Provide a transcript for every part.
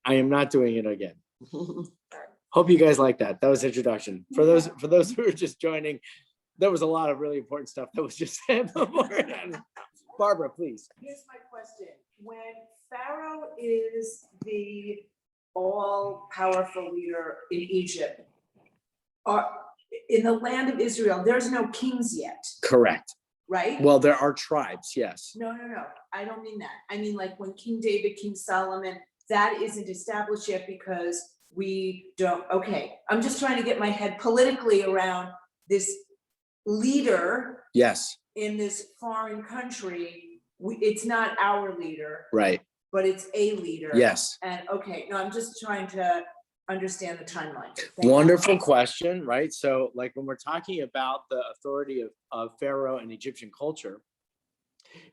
I am not doing it again. Hope you guys like that. That was introduction. For those who are just joining, there was a lot of really important stuff that was just said beforehand. Barbara, please. Here's my question. When Pharaoh is the all-powerful leader in Egypt, in the land of Israel, there's no kings yet. Correct. Right? Well, there are tribes, yes. No. I don't mean that. I mean, like when King David, King Solomon, that isn't established yet because we don't. Okay, I'm just trying to get my head politically around this leader. Yes. In this foreign country, it's not our leader. Right. But it's a leader. Yes. And okay, no, I'm just trying to understand the timeline. Wonderful question, right? So like when we're talking about the authority of Pharaoh and Egyptian culture,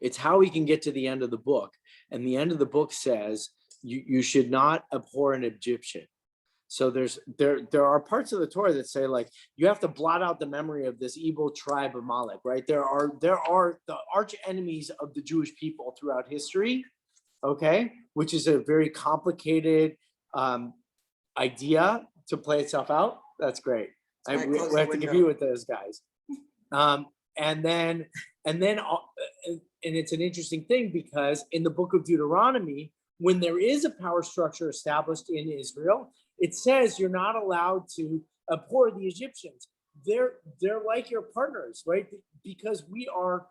it's how we can get to the end of the book. And the end of the book says, you should not abhor an Egyptian. So there are parts of the Torah that say like you have to blot out the memory of this evil tribe of Amalek, right? There are the arch enemies of the Jewish people throughout history, okay, which is a very complicated idea to play itself out. That's great. We have to compete with those guys. And it's an interesting thing because in the book of Deuteronomy, when there is a power structure established in Israel, it says you're not allowed to abhor the Egyptians. They're like your partners, right? Because we are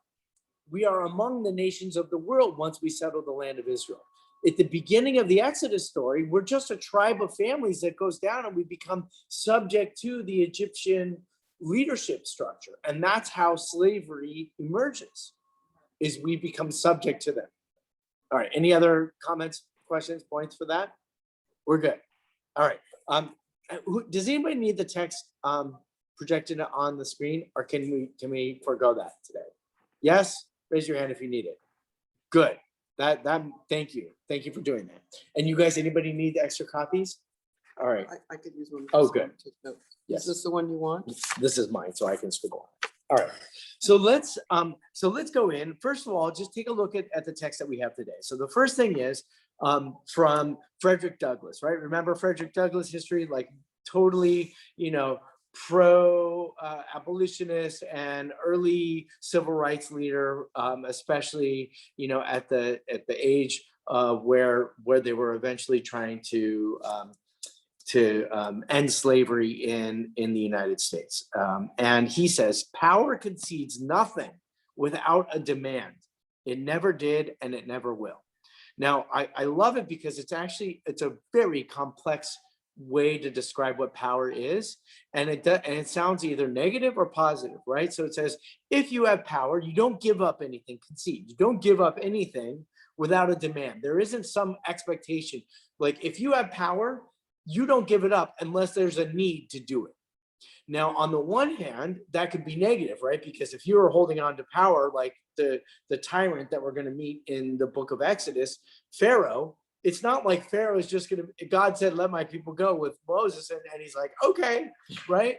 among the nations of the world once we settle the land of Israel. At the beginning of the Exodus story, we're just a tribe of families that goes down and we become subject to the Egyptian leadership structure. And that's how slavery emerges, is we become subject to them. All right, any other comments, questions, points for that? We're good. All right. Does anybody need the text projected on the screen, or can we forego that today? Yes, raise your hand if you need it. Good. Thank you for doing that. And you guys, anybody need extra copies? All right. I could use one. Oh, good. Yes. Is this the one you want? This is mine, so I can scribble. All right. So let's go in. First of all, just take a look at the text that we have today. So the first thing is from Frederick Douglass, right? Remember Frederick Douglass history, like totally, pro abolitionist and early civil rights leader, especially, at the age where they were eventually trying to end slavery in the United States. And he says, power concedes nothing without a demand. It never did, and it never will. Now, I love it because it's a very complex way to describe what power is. And it sounds either negative or positive, right? So it says, if you have power, you don't give up anything, concede. You don't give up anything without a demand. There isn't some expectation. Like if you have power, you don't give it up unless there's a need to do it. Now, on the one hand, that could be negative, right? Because if you are holding on to power, like the tyrant that we're going to meet in the book of Exodus, Pharaoh, it's not like Pharaoh is just going to, God said, let my people go with Moses. And he's like, okay, right?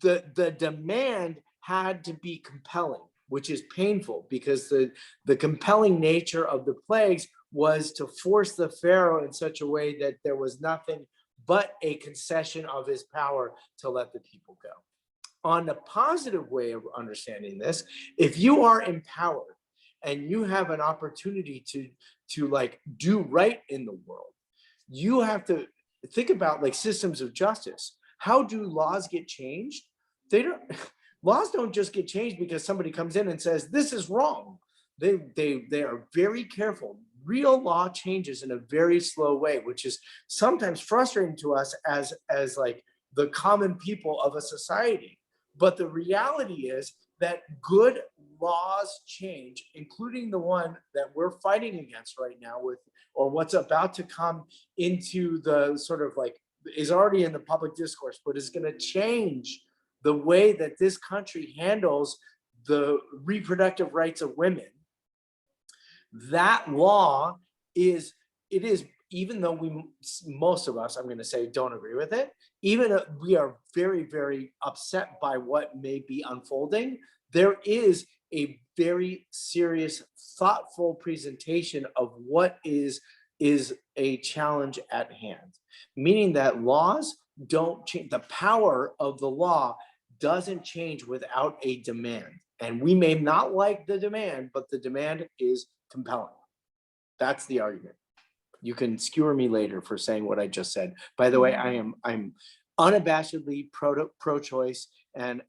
The demand had to be compelling, which is painful because the compelling nature of the plagues was to force the Pharaoh in such a way that there was nothing but a concession of his power to let the people go. On the positive way of understanding this, if you are empowered and you have an opportunity to like do right in the world, you have to think about like systems of justice. How do laws get changed? Laws don't just get changed because somebody comes in and says, this is wrong. They are very careful. Real law changes in a very slow way, which is sometimes frustrating to us as like the common people of a society. But the reality is that good laws change, including the one that we're fighting against right now or what's about to come into the sort of like is already in the public discourse, but is going to change the way that this country handles the reproductive rights of women. That law is, even though most of us, I'm going to say, don't agree with it, even we are very, very upset by what may be unfolding, there is a very serious, thoughtful presentation of what is a challenge at hand, meaning that laws don't change. The power of the law doesn't change without a demand. And we may not like the demand, but the demand is compelling. That's the argument. You can skewer me later for saying what I just said. By the way, I'm unabashedly pro-choice and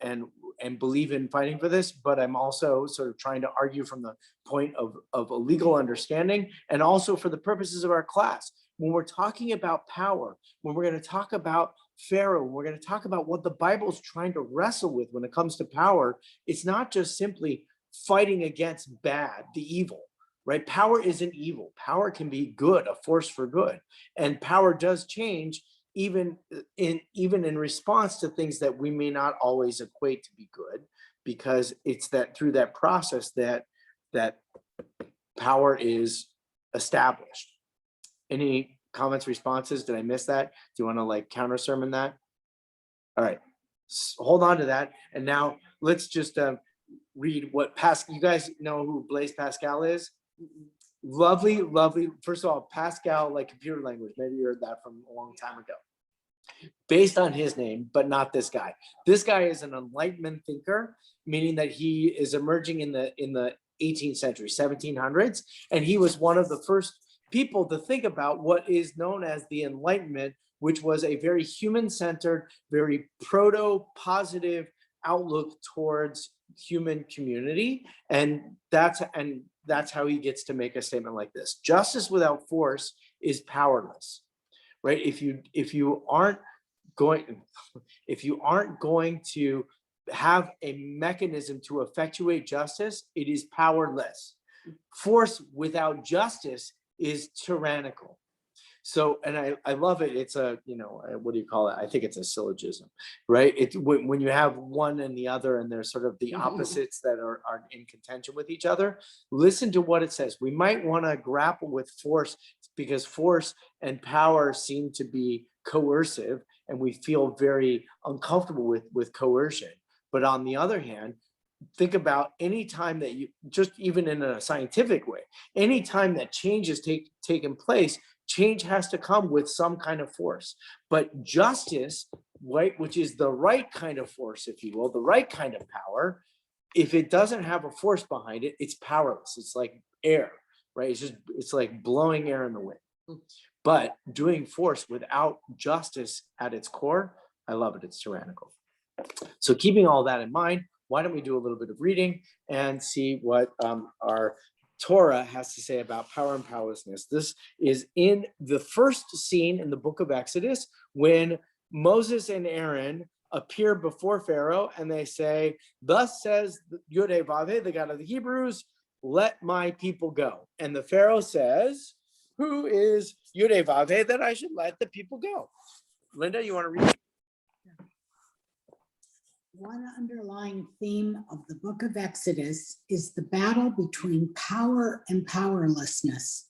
believe in fighting for this, but I'm also sort of trying to argue from the point of a legal understanding, and also for the purposes of our class. When we're talking about power, when we're going to talk about Pharaoh, we're going to talk about what the Bible is trying to wrestle with when it comes to power. It's not just simply fighting against bad, the evil, right? Power isn't evil. Power can be good, a force for good. And power does change even in response to things that we may not always equate to be good, because it's that through that process that power is established. Any comments, responses? Did I miss that? Do you want to like counter sermon that? All right, hold on to that. And now let's just read what Pascal. You guys know who Blaise Pascal is? Lovely. First of all, Pascal, like computer language. Maybe you heard that from a long time ago. Based on his name, but not this guy. This guy is an Enlightenment thinker, meaning that he is emerging in the 18th century, 1700s, and he was one of the first people to think about what is known as the Enlightenment, which was a very human-centered, very proto-positive outlook towards human community. And that's how he gets to make a statement like this: justice without force is powerless, right? If you aren't going to have a mechanism to effectuate justice, it is powerless. Force without justice is tyrannical. So, and I love it. It's a, what do you call it? I think it's a syllogism, right? It's when you have one and the other, and they're sort of the opposites that are in contention with each other. Listen to what it says. We might want to grapple with force, because force and power seem to be coercive, and we feel very uncomfortable with coercion. But on the other hand, think about any time that you, just even in a scientific way, any time that change is taken place, change has to come with some kind of force. But justice, right, which is the right kind of force, if you will, the right kind of power, if it doesn't have a force behind it, it's powerless. It's like air, right? It's like blowing air in the wind. But doing force without justice at its core, I love it. It's tyrannical. So keeping all that in mind, why don't we do a little bit of reading and see what our Torah has to say about power and powerlessness. This is in the first scene in the book of Exodus, when Moses and Aaron appear before Pharaoh and they say, "Thus says Yod-Heh-Vav-Heh, the God of the Hebrews, let my people go." And the Pharaoh says, "Who is Yod-Heh-Vav-Heh that I should let the people go?" Linda, you want to read? One underlying theme of the book of Exodus is the battle between power and powerlessness.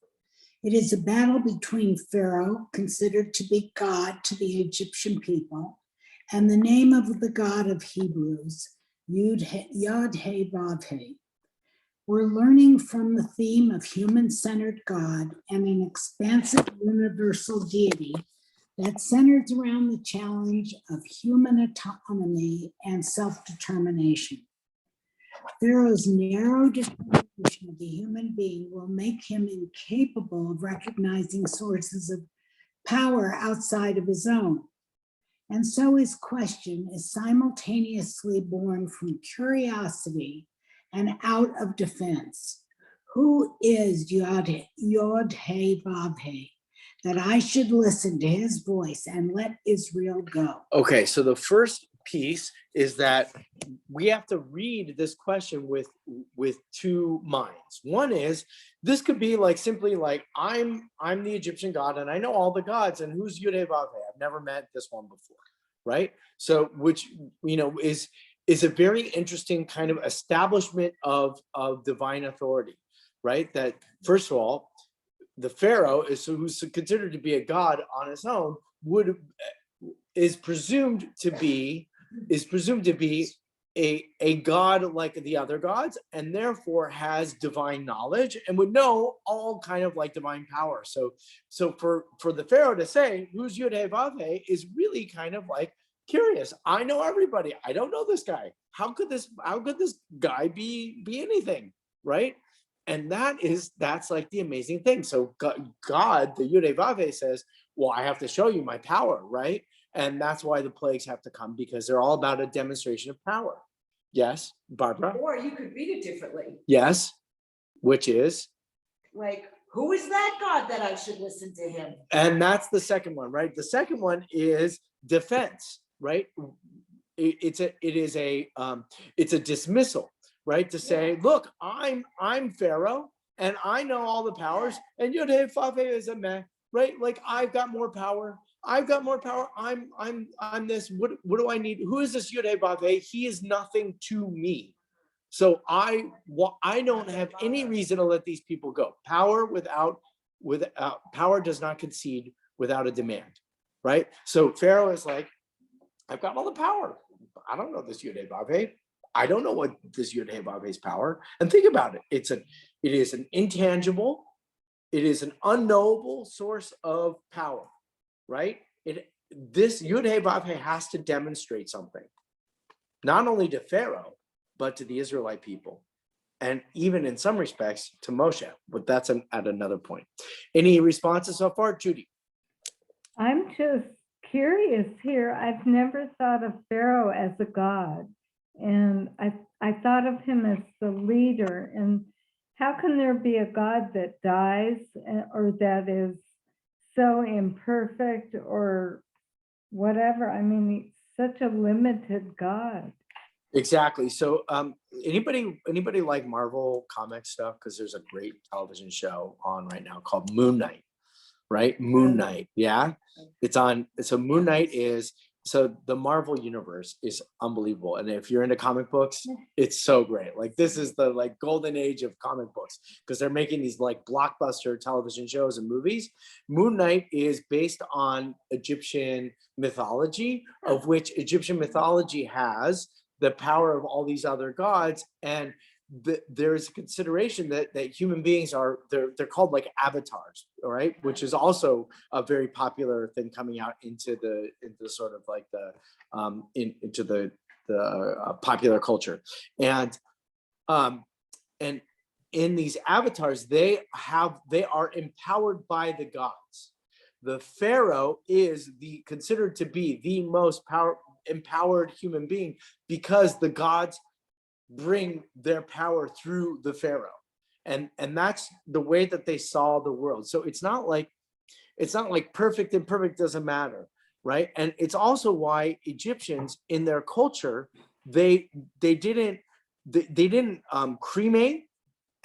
It is a battle between Pharaoh, considered to be God to the Egyptian people, and the name of the God of Hebrews, Yod-Heh-Vav-Heh. We're learning from the theme of human-centered God and an expansive universal deity that centers around the challenge of human autonomy and self-determination. Pharaoh's narrow definition of the human being will make him incapable of recognizing sources of power outside of his own. And so his question is simultaneously born from curiosity and out of defense. Who is Yod-Heh-Vav-Heh, that I should listen to his voice and let Israel go? Okay, so the first piece is that we have to read this question with two minds. One is, this could be like simply like, I'm the Egyptian God and I know all the gods, and who's Yod-Heh-Vav-Heh? I've never met this one before, right? So which is a very interesting kind of establishment of divine authority, right? That first of all, the Pharaoh who's considered to be a god on his own is presumed to be a god like the other gods, and therefore has divine knowledge and would know all kind of like divine power. So for the Pharaoh to say who's Yud-Heh-Vav-Heh is really kind of like curious. I know everybody. I don't know this guy. How could this guy be anything, right? And that's like the amazing thing. So God, the Yud-Heh-Vav-Heh says, well, I have to show you my power, right? And that's why the plagues have to come, because they're all about a demonstration of power. Yes, Barbara? Or you could read it differently. Yes, which is? Like, who is that God that I should listen to him? And that's the second one, right? The second one is defense, right? It's a dismissal, right? To say, look, I'm Pharaoh and I know all the powers, and Yod-Heh-Vav-Heh is a meh, right? Like I've got more power. I'm this. What do I need? Who is this Yod-Heh-Vav-Heh? He is nothing to me. So I don't have any reason to let these people go. Power power does not concede without a demand, right? So Pharaoh is like, I've got all the power. I don't know this Yud-Heh-Vav-Heh. I don't know what this Yud-Heh-Vav-Heh's power. And think about it. It is an intangible, it is an unknowable source of power, right? This Yud-Heh-Vav-Heh has to demonstrate something, not only to Pharaoh, but to the Israelite people, and even in some respects to Moshe. But that's at another point. Any responses so far, Judy? I'm just curious here. I've never thought of Pharaoh as a god, and I thought of him as the leader. And how can there be a god that dies or that is so imperfect or whatever? I mean, he's such a limited god. Exactly. So anybody like Marvel comic stuff? Because there's a great television show on right now called Moon Knight, right? Moon Knight. Yeah. So Moon Knight is, so the Marvel universe is unbelievable. And if you're into comic books, it's so great. Like this is the like golden age of comic books, because they're making these like blockbuster television shows and movies. Moon Knight is based on Egyptian mythology, of which Egyptian mythology has the power of all these other gods. And there's a consideration that human beings are, they're called like avatars, all right, which is also a very popular thing coming out into sort of like into the popular culture. And in these avatars, they are empowered by the gods. The Pharaoh is considered to be the most empowered human being, because the gods bring their power through the Pharaoh, and that's the way that they saw the world. So it's not like perfect and perfect doesn't matter, right? And it's also why Egyptians in their culture, they didn't cremate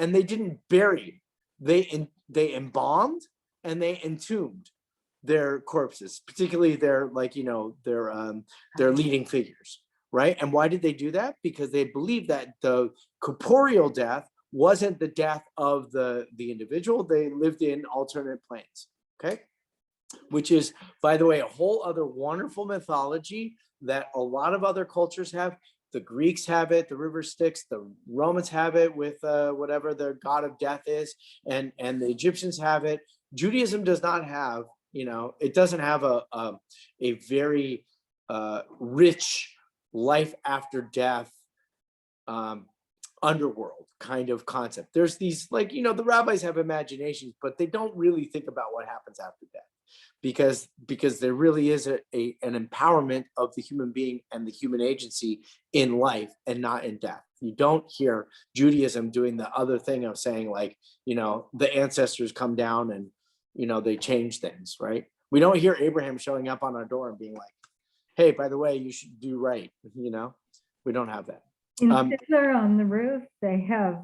and they didn't bury, they embalmed and they entombed their corpses, particularly their leading figures, right? And why did they do that? Because they believed that the corporeal death wasn't the death of the individual. They lived in alternate planes, okay? Which is, by the way, a whole other wonderful mythology that a lot of other cultures have. The Greeks have it, the river Styx, the Romans have it with whatever their god of death is, and the Egyptians have it. Judaism does not have, it doesn't have a very rich life after death underworld kind of concept. There's these the rabbis have imaginations, but they don't really think about what happens after death, because there really is an empowerment of the human being and the human agency in life and not in death. You don't hear Judaism doing the other thing of saying the ancestors come down and they change things, right? We don't hear Abraham showing up on our door and being like, hey, by the way, you should do right. We don't have that. In Fiddler on the Roof, they have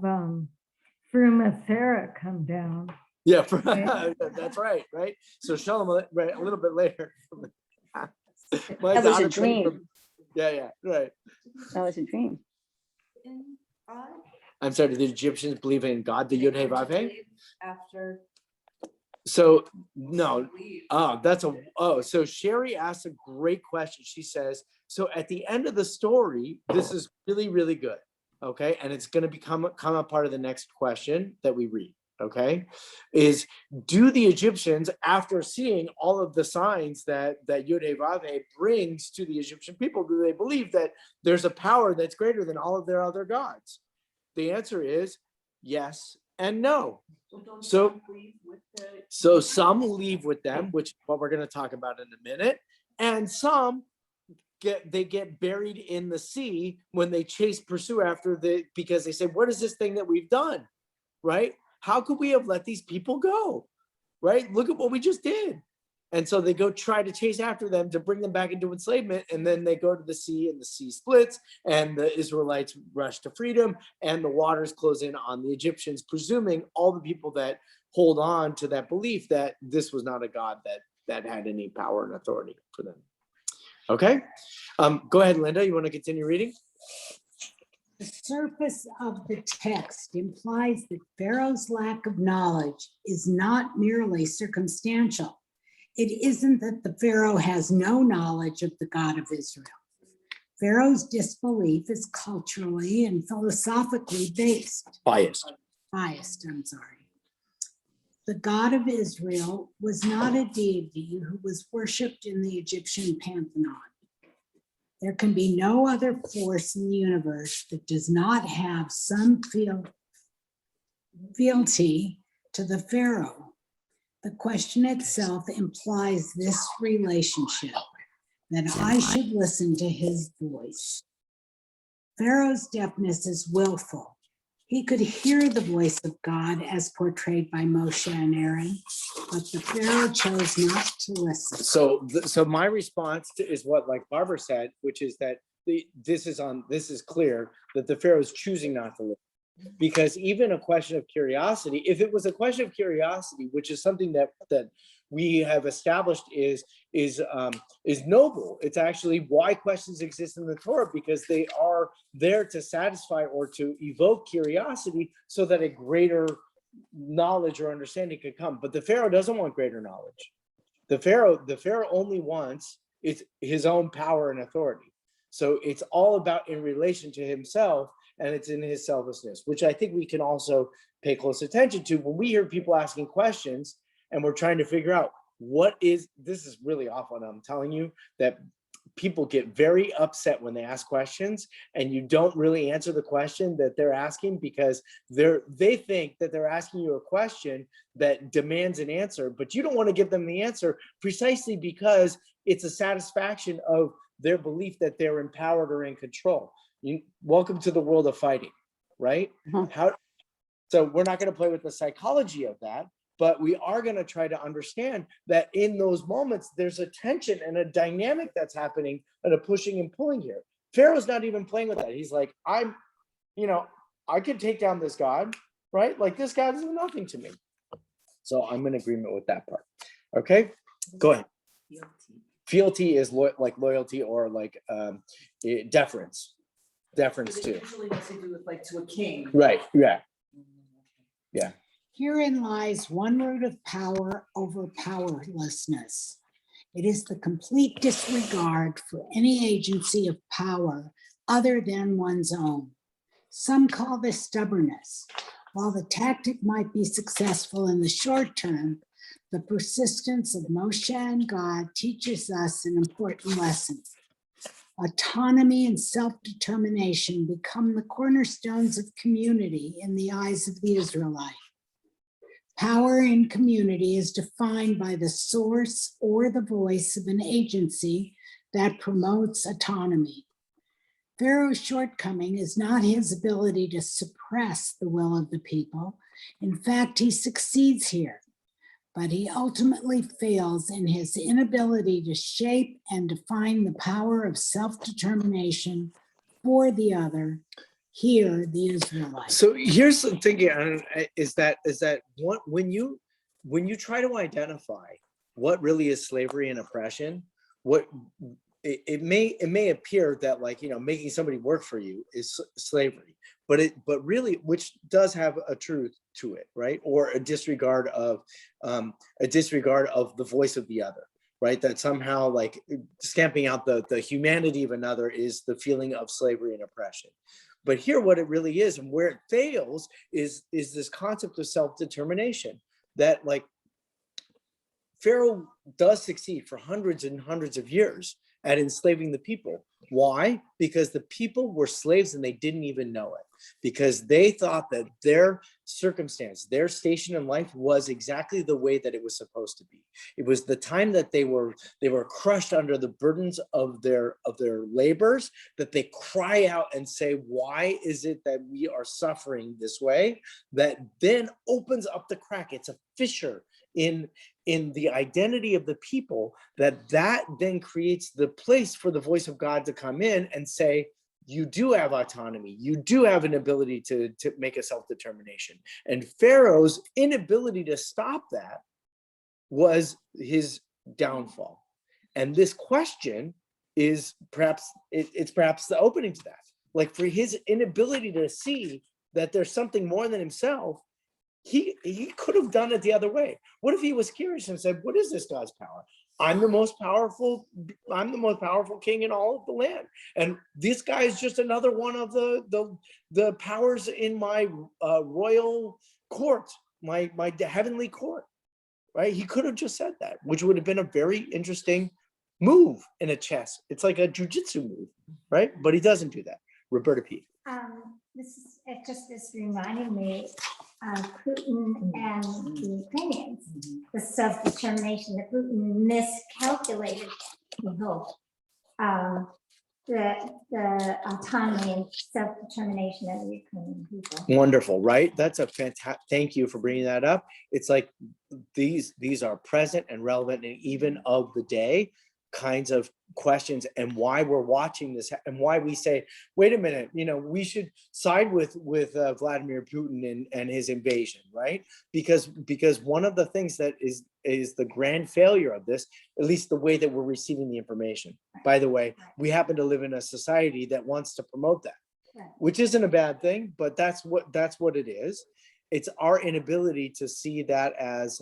Fruma Sarah come down. Yeah, that's right. So Shalom, right, a little bit later. That was a dream. Yeah, right. That was a dream. I'm sorry, did the Egyptians believe in God, the Yud-Heh-Vav-Heh? After So no, so Sherry asked a great question. She says, so at the end of the story, this is really, really good. Okay. And it's going to become a part of the next question that we read. Okay. Is, do the Egyptians, after seeing all of the signs that Yod-Heh-Vav-Heh brings to the Egyptian people, do they believe that there's a power that's greater than all of their other gods? The answer is yes and no. So some leave with them, which is what we're going to talk about in a minute, and some get buried in the sea when they pursue after because they say, what is this thing that we've done, right? How could we have let these people go, right? Look at what we just did. And so they go try to chase after them to bring them back into enslavement. And then they go to the sea, and the sea splits, and the Israelites rush to freedom, and the waters close in on the Egyptians, presuming all the people that hold on to that belief that this was not a God that had any power and authority for them. Okay. Go ahead, Linda. You want to continue reading? The surface of the text implies that Pharaoh's lack of knowledge is not merely circumstantial. It isn't that the Pharaoh has no knowledge of the God of Israel. Pharaoh's disbelief is culturally and philosophically Biased. The God of Israel was not a deity who was worshipped in the Egyptian pantheon. There can be no other force in the universe that does not have some fealty to the Pharaoh. The question itself implies this relationship, that I should listen to his voice. Pharaoh's deafness is willful. He could hear the voice of God as portrayed by Moshe and Aaron, but the Pharaoh chose not to listen. So my response is what, like Barbara said, which is that this is clear that the Pharaoh is choosing not to listen. Because even a question of curiosity, if it was a question of curiosity, which is something that we have established is noble. It's actually why questions exist in the Torah, because they are there to satisfy or to evoke curiosity so that a greater knowledge or understanding could come. But the Pharaoh doesn't want greater knowledge. The Pharaoh only wants his own power and authority. So it's all about in relation to himself, and it's in his selflessness, which I think we can also pay close attention to when we hear people asking questions and we're trying to figure out this is really awful. And I'm telling you that people get very upset when they ask questions and you don't really answer the question that they're asking, because they think that they're asking you a question that demands an answer, but you don't want to give them the answer precisely because it's a satisfaction of their belief that they're empowered or in control. Welcome to the world of fighting, right? So we're not going to play with the psychology of that, but we are going to try to understand that in those moments, there's a tension and a dynamic that's happening and a pushing and pulling here. Pharaoh's not even playing with that. He's like, I could take down this God, right? Like, this God is nothing to me. So I'm in agreement with that part. Okay, go ahead. Fealty is like loyalty or like deference. Deference too. Usually has to do with like to a king. Right. Yeah. Yeah. Herein lies one root of power over powerlessness. It is the complete disregard for any agency of power other than one's own. Some call this stubbornness. While the tactic might be successful in the short term, the persistence of Moshe and God teaches us an important lesson. Autonomy and self-determination become the cornerstones of community in the eyes of the Israelite. Power in community is defined by the source or the voice of an agency that promotes autonomy. Pharaoh's shortcoming is not his ability to suppress the will of the people. In fact, he succeeds here, but he ultimately fails in his inability to shape and define the power of self-determination for the other, here the Israelites. So here's the thinking is that when you try to identify what really is slavery and oppression, what it may appear that, like, making somebody work for you is slavery, but really, which does have a truth to it, right? Or a disregard of the voice of the other, right? That somehow, like, stamping out the humanity of another is the feeling of slavery and oppression. But here, what it really is, and where it fails, is this concept of self-determination, that, like, Pharaoh does succeed for hundreds and hundreds of years at enslaving the people. Why? Because the people were slaves and they didn't even know it, because they thought that their circumstance, their station in life was exactly the way that it was supposed to be. It was the time that they were crushed under the burdens of their labors, that they cry out and say, why is it that we are suffering this way? That then opens up the crack. It's a fissure in the identity of the people, that then creates the place for the voice of God to come in and say, you do have autonomy, you do have an ability to make a self-determination. And Pharaoh's inability to stop that was his downfall. And this question is perhaps the opening to that. Like, for his inability to see that there's something more than himself, he could have done it the other way. What if he was curious and said, what is this God's power? I'm the most powerful king in all of the land. And this guy is just another one of the powers in my royal court, my heavenly court, right? He could have just said that, which would have been a very interesting move in a chess. It's like a jujitsu move, right? But he doesn't do that. Roberta P. It just is reminding me of Putin and the Ukrainians, the self-determination that Putin miscalculated, we hope, the autonomy and self-determination of the Ukrainian people. Wonderful, right? That's a fantastic, thank you for bringing that up. It's like these are present and relevant and even of the day kinds of questions, and why we're watching this, and why we say, wait a minute, we should side with Vladimir Putin and his invasion, right? Because one of the things that is the grand failure of this, at least the way that we're receiving the information. By the way, we happen to live in a society that wants to promote that, which isn't a bad thing, but that's what it is. It's our inability to see that as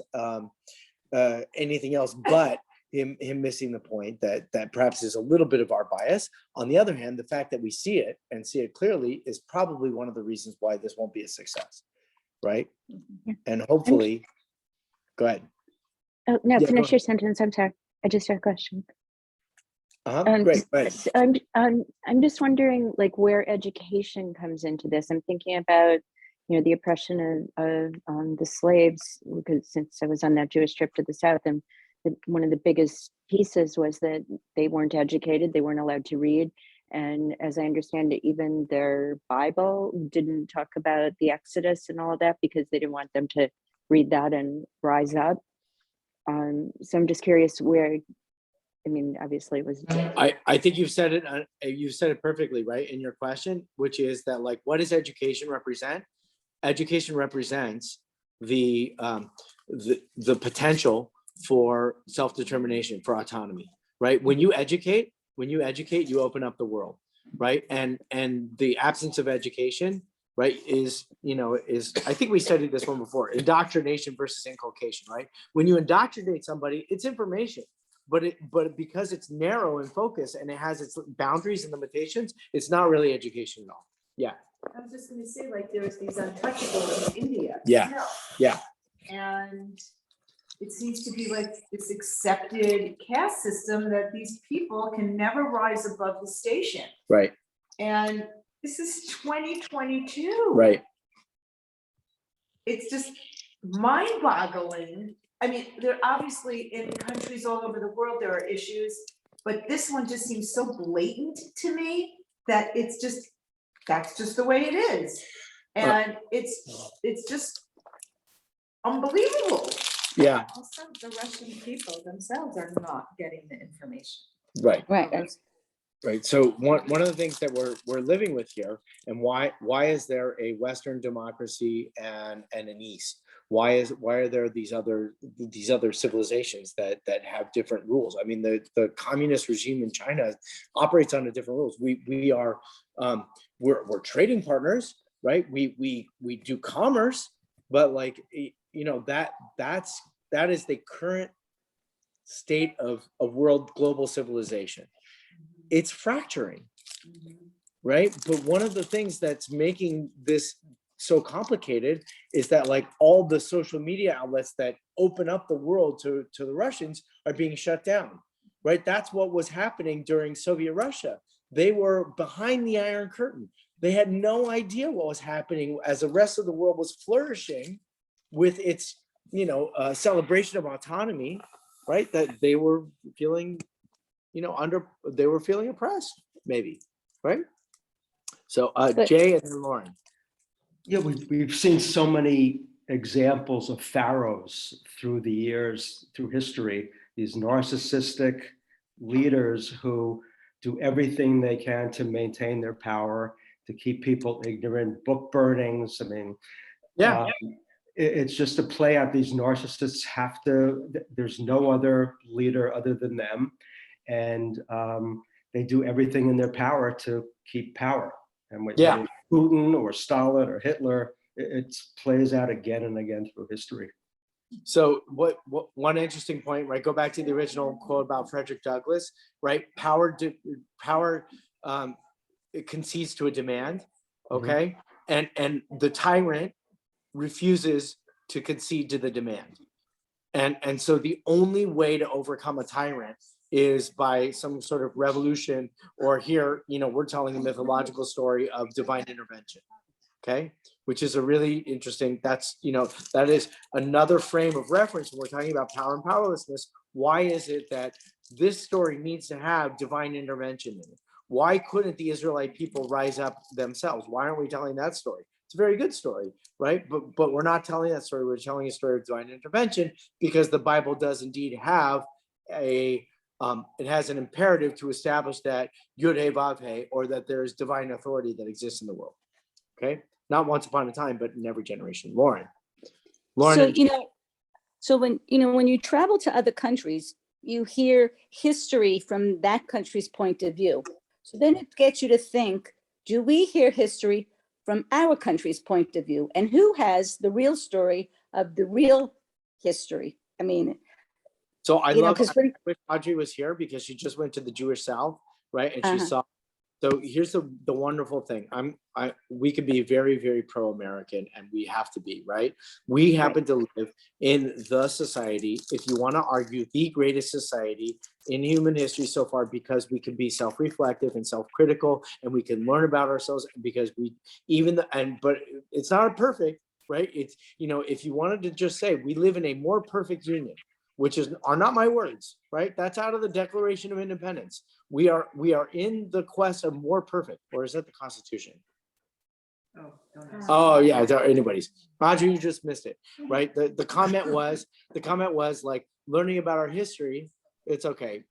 anything else but him missing the point that perhaps is a little bit of our bias. On the other hand, the fact that we see it and see it clearly is probably one of the reasons why this won't be a success, right? And hopefully, go ahead. Oh, no, Yeah, finish your sentence. I'm sorry. I just had a question. Great. Right. So I'm just wondering, like, where education comes into this. I'm thinking about, the oppression of the slaves, because since I was on that Jewish trip to the South, and one of the biggest pieces was that they weren't educated, they weren't allowed to read. And as I understand it, even their Bible didn't talk about the Exodus and all of that, because they didn't want them to read that and rise up. So I'm just curious where, obviously it was. I think you've said it perfectly, right, in your question, which is that, like, what does education represent? Education represents the potential for self-determination, for autonomy, right? When you educate, you open up the world, right? And the absence of education, right, is I think we studied this one before, indoctrination versus inculcation, right? When you indoctrinate somebody, it's information, but because it's narrow in focus and it has its boundaries and limitations, it's not really education at all. Yeah. I was just gonna say, like, there's these untouchables in India. Yeah. Yeah. And it seems to be like this accepted caste system that these people can never rise above the station. Right. And this is 2022. Right. It's just mind-boggling. There obviously in countries all over the world there are issues, but this one just seems so blatant to me that that's just the way it is. And it's just unbelievable. Yeah. Also, the Russian people themselves are not getting the information. Right. Right. So one of the things that we're living with here, and why is there a Western democracy and an East? Why are there these other civilizations that have different rules? I mean, the communist regime in China operates under different rules. We are we're trading partners, right? We do commerce, but like, you know, that is the current state of world global civilization. It's fracturing, right? But one of the things that's making this so complicated is that like all the social media outlets that open up the world to the Russians are being shut down, right? That's what was happening during Soviet Russia. They were behind the Iron Curtain. They had no idea what was happening as the rest of the world was flourishing with its, you know, celebration of autonomy, right? That they were feeling, you know, they were feeling oppressed, maybe, right? So Jay and then Lauren. Yeah, we've seen so many examples of pharaohs through the years, through history, these narcissistic leaders who do everything they can to maintain their power, to keep people ignorant, book burnings. I mean, Yeah. It's just a play out. These narcissists have to, there's no other leader other than them. And they do everything in their power to keep power. And whether it's Putin or Stalin or Hitler, it plays out again and again through history. So what one interesting point, right? Go back to the original quote about Frederick Douglass, right? Power it concedes to a demand, okay? And the tyrant refuses to concede to the demand. And so the only way to overcome a tyrant is by some sort of revolution, or here, you know, we're telling a mythological story of divine intervention, okay? Which is a really interesting, that's, you know, that is another frame of reference when we're talking about power and powerlessness. Why is it that this story needs to have divine intervention in it? Why couldn't the Israelite people rise up themselves? Why aren't we telling that story? It's a very good story, right? But we're not telling that story. We're telling a story of divine intervention because the Bible does indeed have it has an imperative to establish that Yud He Vav He, or that there is divine authority that exists in the world. Okay, not once upon a time, but in every generation. Lauren. So, you know, so when you travel to other countries, you hear history from that country's point of view. So then it gets you to think, do we hear history from our country's point of view? And who has the real story of the real history? I mean, so I wish Audrey was here because she just went to the Jewish South, right? And she saw. So here's the wonderful thing. We could be very, very pro-American, and we have to be, right? We happen to live in the society, if you want to argue, the greatest society in human history so far, because we can be self-reflective and self-critical, and we can learn about ourselves because but it's not perfect, right? It's, you know, if you wanted to just say we live in a more perfect union, which are not my words, right? That's out of the Declaration of Independence. We are in the quest of more perfect, or is that the Constitution? Oh yeah, it's anybody's. Audrey, you just missed it, right? The comment was like learning about our history. It's okay.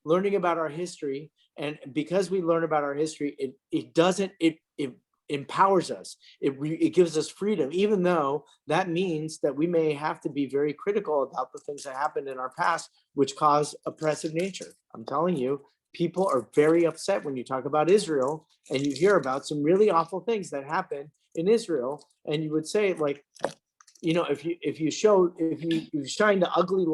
Learning about our history, and because we learn about our history, it empowers us. It gives us freedom, even though that means that we may have to be very critical about the things that happened in our past, which cause oppressive nature. I'm telling you, people are very upset when you talk about Israel and you hear about some really awful things that happen in Israel. And you would say, like, you know, if you shine the ugly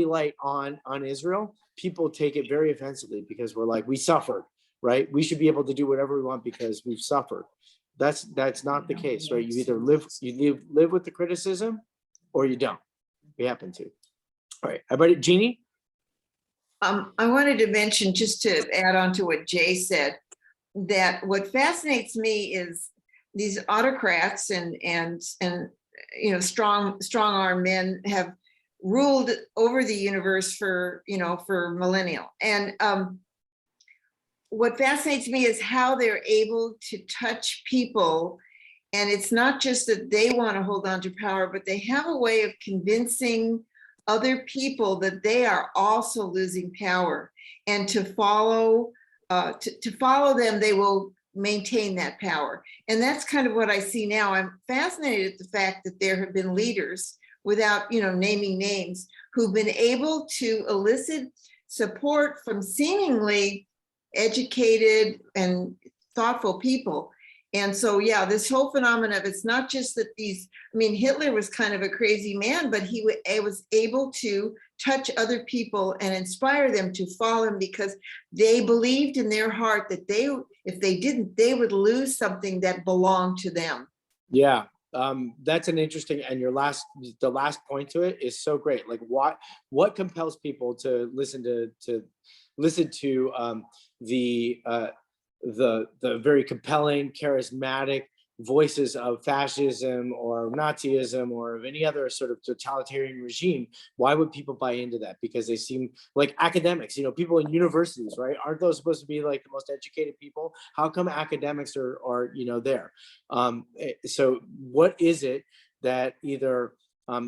light on Israel, people take it very offensively because we're like, we suffered. Right? We should be able to do whatever we want because we've suffered. That's not the case, right? You either live with the criticism or you don't. We happen to. All right, everybody, Jeannie? I wanted to mention, just to add on to what Jay said, that what fascinates me is these autocrats and you know, strong arm men have ruled over the universe for millennial. And what fascinates me is how they're able to touch people. And it's not just that they want to hold on to power, but they have a way of convincing other people that they are also losing power. And to follow them, they will maintain that power. And that's kind of what I see now. I'm fascinated at the fact that there have been leaders, without, you know, naming names, who've been able to elicit support from seemingly educated and thoughtful people. And so, yeah, this whole phenomenon of, it's not just that these, I mean, Hitler was kind of a crazy man, but he was able to touch other people and inspire them to follow him because they believed in their heart that if they didn't, they would lose something that belonged to them. Yeah, that's an interesting, and the last point to it is so great. Like what compels people to listen to the very compelling, charismatic voices of fascism or Nazism or of any other sort of totalitarian regime? Why would people buy into that? Because they seem like academics, you know, people in universities, right? Aren't those supposed to be like the most educated people? How come academics are you know, there? So what is it that either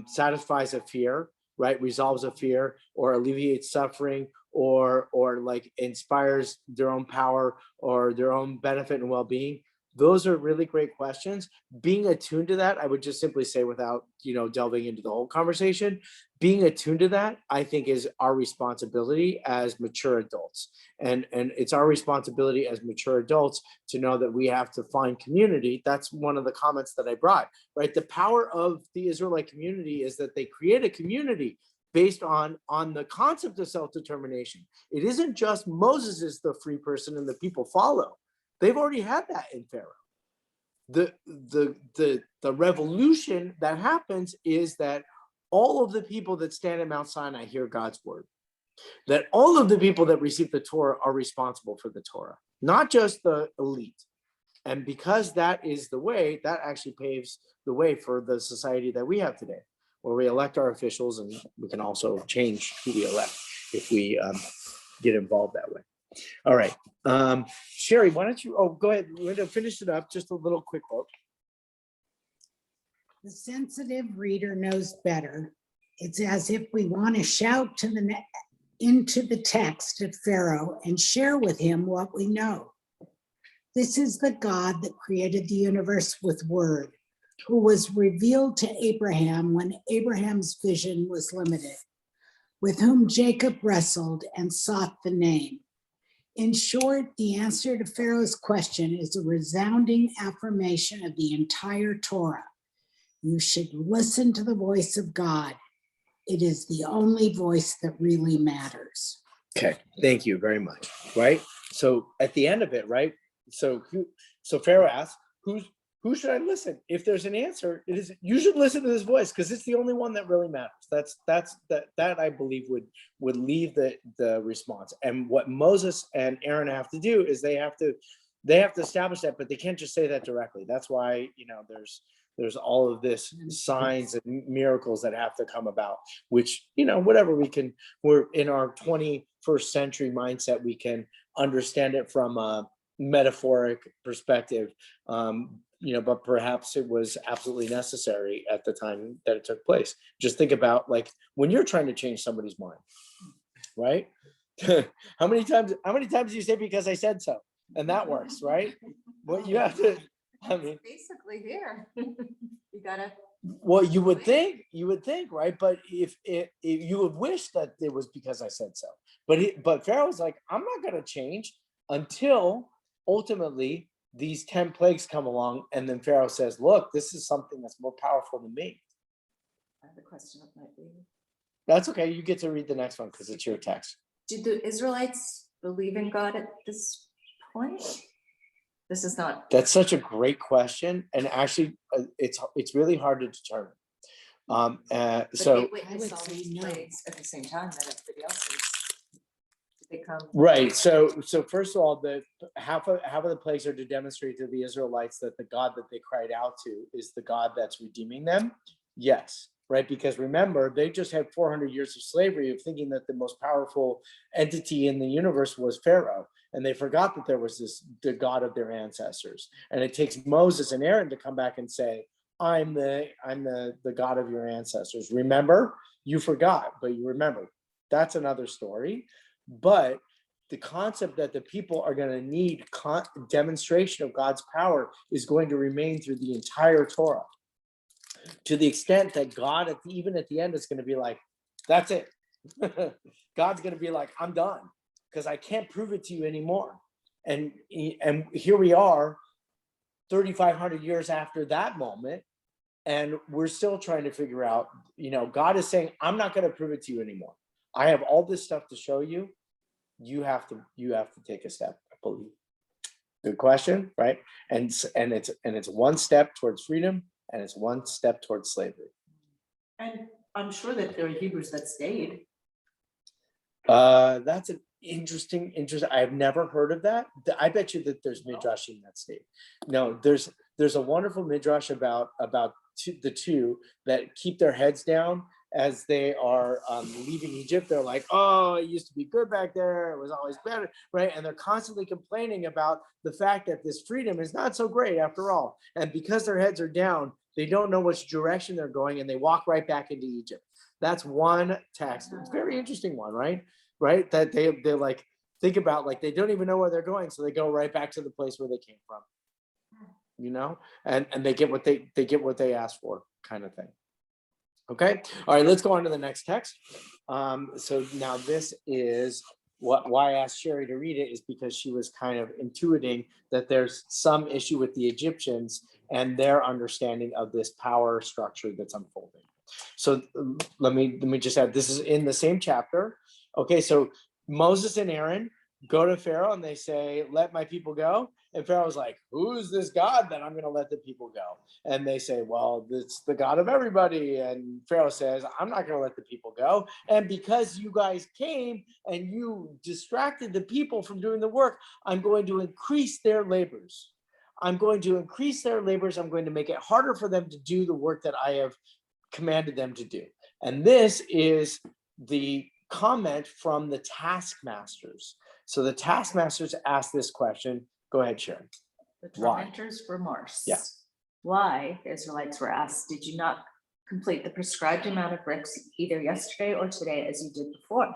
satisfies a fear, right? Resolves a fear, or alleviates suffering, or like inspires their own power or their own benefit and well-being? Those are really great questions. Being attuned to that, I would just simply say, without, you know, delving into the whole conversation, being attuned to that, I think, is our responsibility as mature adults. And it's our responsibility as mature adults to know that we have to find community. That's one of the comments that I brought, right? The power of the Israelite community is that they create a community based on the concept of self-determination. It isn't just Moses is the free person and the people follow. They've already had that in Pharaoh. The revolution that happens is that all of the people that stand at Mount Sinai hear God's word. That all of the people that receive the Torah are responsible for the Torah, not just the elite. And because that is the way, that actually paves the way for the society that we have today, where we elect our officials, and we can also change who we elect if we get involved that way. All right. Sherry, why don't you, go ahead. We're going to finish it up. Just a little quick quote. The sensitive reader knows better. It's as if we want to shout into the text at Pharaoh and share with him what we know. This is the God that created the universe with word, who was revealed to Abraham when Abraham's vision was limited, with whom Jacob wrestled and sought the name. In short, the answer to Pharaoh's question is a resounding affirmation of the entire Torah. You should listen to the voice of God. It is the only voice that really matters. Okay, thank you very much. Right. So at the end of it, right? So Pharaoh asks, who should I listen? If there's an answer, it is you should listen to this voice because it's the only one that really matters. That I believe would leave the response. And what Moses and Aaron have to do is they have to establish that, but they can't just say that directly. That's why, you know, there's all of this signs and miracles that have to come about, which, you know, whatever we're in our 21st century mindset, we can understand it from a metaphoric perspective. You know, but perhaps it was absolutely necessary at the time that it took place. Just think about, like, when you're trying to change somebody's mind, right? How many times do you say because I said so? And that works, right? Well, you have to, I mean, Basically here, you gotta. well, you would think, right? But if you would wish that it was because I said so. But Pharaoh's like, I'm not going to change until ultimately these 10 plagues come along, and then Pharaoh says, look, this is something that's more powerful than me. I have a question of my baby. That's okay. You get to read the next one because it's your text. Did the Israelites believe in God at this point? This is not. That's such a great question. And actually, it's really hard to determine. So They witnessed all these plagues at the same time that everybody else is. Right. So first of all, the half of the plagues are to demonstrate to the Israelites that the God that they cried out to is the God that's redeeming them. Yes. Right. Because remember, they just had 400 years of slavery of thinking that the most powerful entity in the universe was Pharaoh. And they forgot that there was the God of their ancestors. And it takes Moses and Aaron to come back and say, I'm the God of your ancestors. Remember, you forgot, but you remember. That's another story. But the concept that the people are going to need demonstration of God's power is going to remain through the entire Torah, to the extent that God, even at the end, is going to be like, that's it. God's going to be like, I'm done, because I can't prove it to you anymore. And here we are 3,500 years after that moment, and we're still trying to figure out, God is saying, I'm not going to prove it to you anymore. I have all this stuff to show you. You have to take a step, I believe. Good question, right? And it's one step towards freedom, and it's one step towards slavery. And I'm sure that there are Hebrews that stayed. That's an interesting. I have never heard of that. I bet you that there's midrashim that state. No, there's a wonderful midrash about the two that keep their heads down as they are leaving Egypt. They're like, oh, it used to be good back there. It was always better, right? And they're constantly complaining about the fact that this freedom is not so great after all. And because their heads are down, they don't know which direction they're going, and they walk right back into Egypt. That's one text. It's a very interesting one, right? Right? That they like think about, like, they don't even know where they're going, so they go right back to the place where they came from. And they get what they asked for, kind of thing. Okay. All right, let's go on to the next text. So now this is why I asked Sherry to read it, is because she was kind of intuiting that there's some issue with the Egyptians and their understanding of this power structure that's unfolding. So let me just add, this is in the same chapter. Okay, so Moses and Aaron go to Pharaoh and they say, let my people go. And Pharaoh's like, who's this God that I'm going to let the people go? And they say, well, it's the God of everybody. And Pharaoh says, I'm not going to let the people go. And because you guys came and you distracted the people from doing the work, I'm going to increase their labors. I'm going to make it harder for them to do the work that I have commanded them to do. And this is the comment from the taskmasters. So the taskmasters asked this question. Go ahead, Sharon. The tormentor's remorse. Yeah. Why, the Israelites were asked, did you not complete the prescribed amount of bricks either yesterday or today as you did before?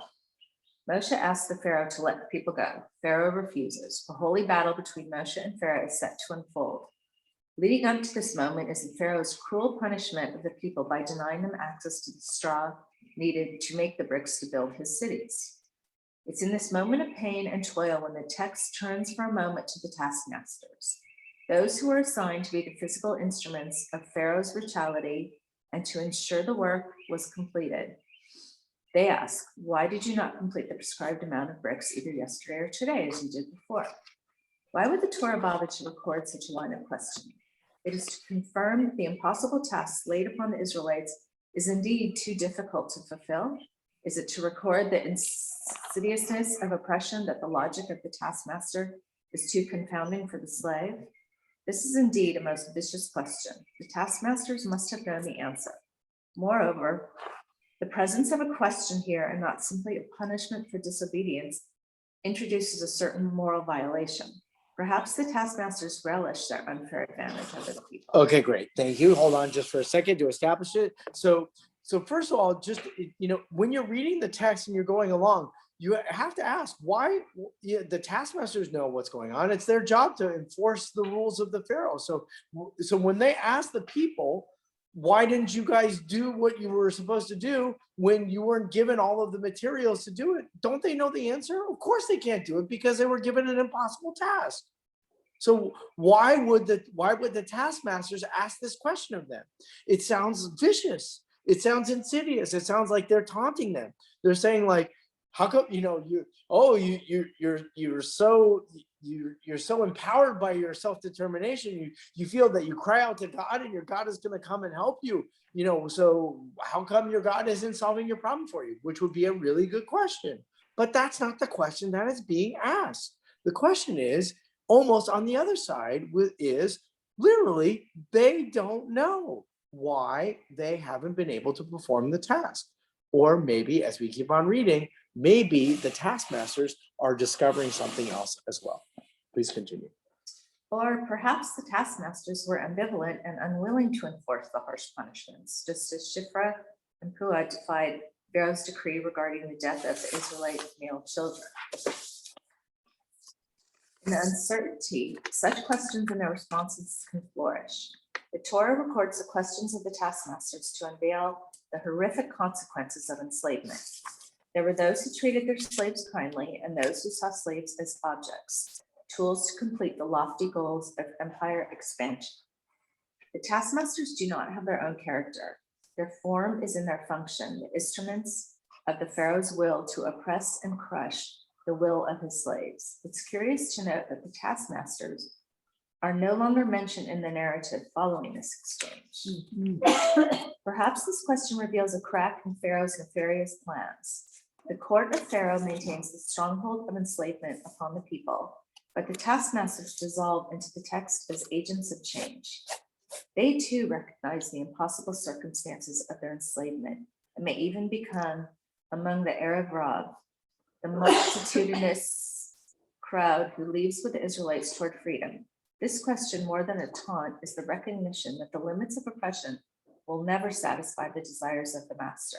Moshe asked the Pharaoh to let the people go. Pharaoh refuses. A holy battle between Moshe and Pharaoh is set to unfold. Leading up to this moment is the Pharaoh's cruel punishment of the people by denying them access to the straw needed to make the bricks to build his cities. It's in this moment of pain and toil when the text turns for a moment to the taskmasters, those who are assigned to be the physical instruments of Pharaoh's brutality and to ensure the work was completed. They ask, why did you not complete the prescribed amount of bricks either yesterday or today as you did before? Why would the Torah bother to record such a line of questioning? It is to confirm that the impossible task laid upon the Israelites is indeed too difficult to fulfill. Is it to record the insidiousness of oppression, that the logic of the taskmaster is too confounding for the slave? This is indeed a most vicious question. The taskmasters must have known the answer. Moreover, the presence of a question here, and not simply a punishment for disobedience, introduces a certain moral violation. Perhaps the taskmasters relish their unfair advantage over the people. Okay, great. Thank you. Hold on just for a second to establish it. So first of all, just, when you're reading the text and you're going along, you have to ask why. The taskmasters know what's going on. It's their job to enforce the rules of the Pharaoh. So when they ask the people, why didn't you guys do what you were supposed to do when you weren't given all of the materials to do it? Don't they know the answer? Of course they can't do it, because they were given an impossible task. So why would the taskmasters ask this question of them? It sounds vicious. It sounds insidious. It sounds like they're taunting them. They're saying, like, how come you're so empowered by your self-determination. You feel that you cry out to God and your God is going to come and help you. So how come your God isn't solving your problem for you? Which would be a really good question. But that's not the question that is being asked. The question is almost on the other side, is literally they don't know why they haven't been able to perform the task. Or maybe, as we keep on reading, maybe the taskmasters are discovering something else as well. Please continue. Or perhaps the taskmasters were ambivalent and unwilling to enforce the harsh punishments, just as Shiphrah and Puah defied Pharaoh's decree regarding the death of the Israelite male children. In uncertainty, such questions and their responses can flourish. The Torah records the questions of the taskmasters to unveil the horrific consequences of enslavement. There were those who treated their slaves kindly and those who saw slaves as objects, tools to complete the lofty goals of empire expansion. The taskmasters do not have their own character. Their form is in their function, the instruments of the Pharaoh's will to oppress and crush the will of his slaves. It's curious to note that the taskmasters are no longer mentioned in the narrative following this exchange. Perhaps this question reveals a crack in Pharaoh's nefarious plans. The court of Pharaoh maintains the stronghold of enslavement upon the people, but the taskmasters dissolve into the text as agents of change. They too recognize the impossible circumstances of their enslavement and may even become among the Arab Rab, the multitudinous crowd who leaves with the Israelites toward freedom. This question, more than a taunt, is the recognition that the limits of oppression will never satisfy the desires of the master.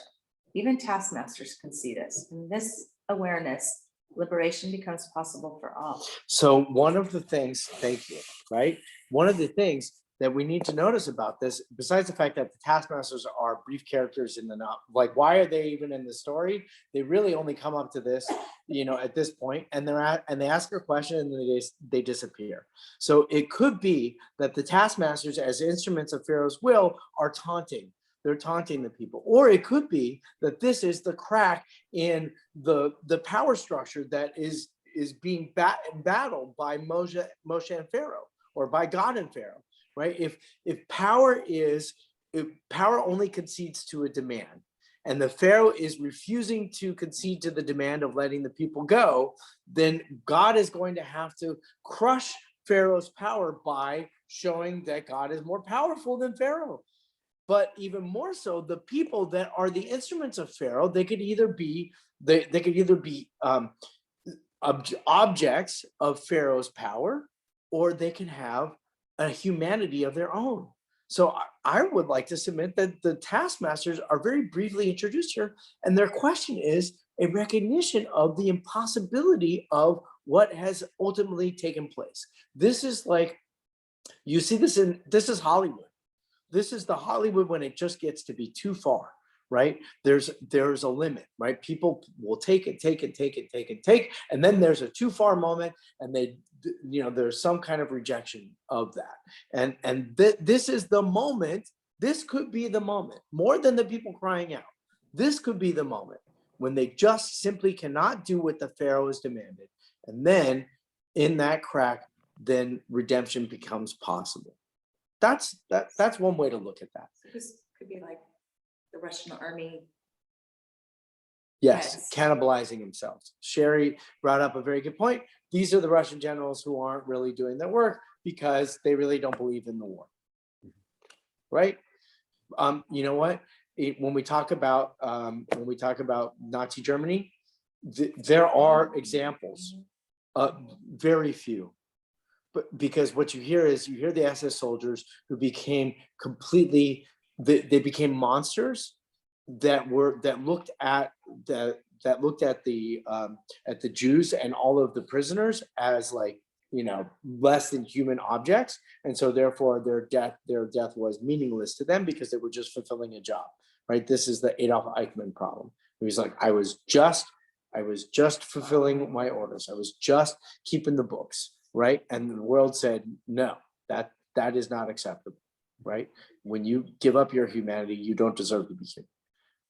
Even taskmasters can see this. In this awareness, liberation becomes possible for all. So one of the things, thank you, right? One of the things that we need to notice about this, besides the fact that the taskmasters are brief characters in the like, why are they even in the story? They really only come up to this, at this point, and they ask a question and then they disappear. So it could be that the taskmasters, as instruments of Pharaoh's will, are taunting. They're taunting the people. Or it could be that this is the crack in the power structure that is being battled by Moshe and Pharaoh, or by God and Pharaoh. Right? If power only concedes to a demand, and the Pharaoh is refusing to concede to the demand of letting the people go, then God is going to have to crush Pharaoh's power by showing that God is more powerful than Pharaoh. But even more so, the people that are the instruments of Pharaoh, they could either be objects of Pharaoh's power, or they can have a humanity of their own. So I would like to submit that the taskmasters are very briefly introduced here, and their question is a recognition of the impossibility of what has ultimately taken place. This is like, you see this is Hollywood. This is the Hollywood when it just gets to be too far, right? There's a limit, right? People will take, and then there's a too far moment, and there's some kind of rejection of that. And this is the moment. This could be the moment, more than the people crying out. This could be the moment when they just simply cannot do what the Pharaoh has demanded. And then in that crack, then redemption becomes possible. That's one way to look at that. This could be like the Russian army. Yes, cannibalizing themselves. Sherry brought up a very good point. These are the Russian generals who aren't really doing their work because they really don't believe in the war, right? You know what? When we talk about Nazi Germany, there are examples, very few. But because what you hear the SS soldiers who became completely, they became monsters that looked at the Jews and all of the prisoners as less than human objects, and so therefore their death was meaningless to them because they were just fulfilling a job, right? This is the Adolf Eichmann problem. He's like, I was just fulfilling my orders. I was just keeping the books, right? And the world said, no, that is not acceptable, right? When you give up your humanity, you don't deserve to be human.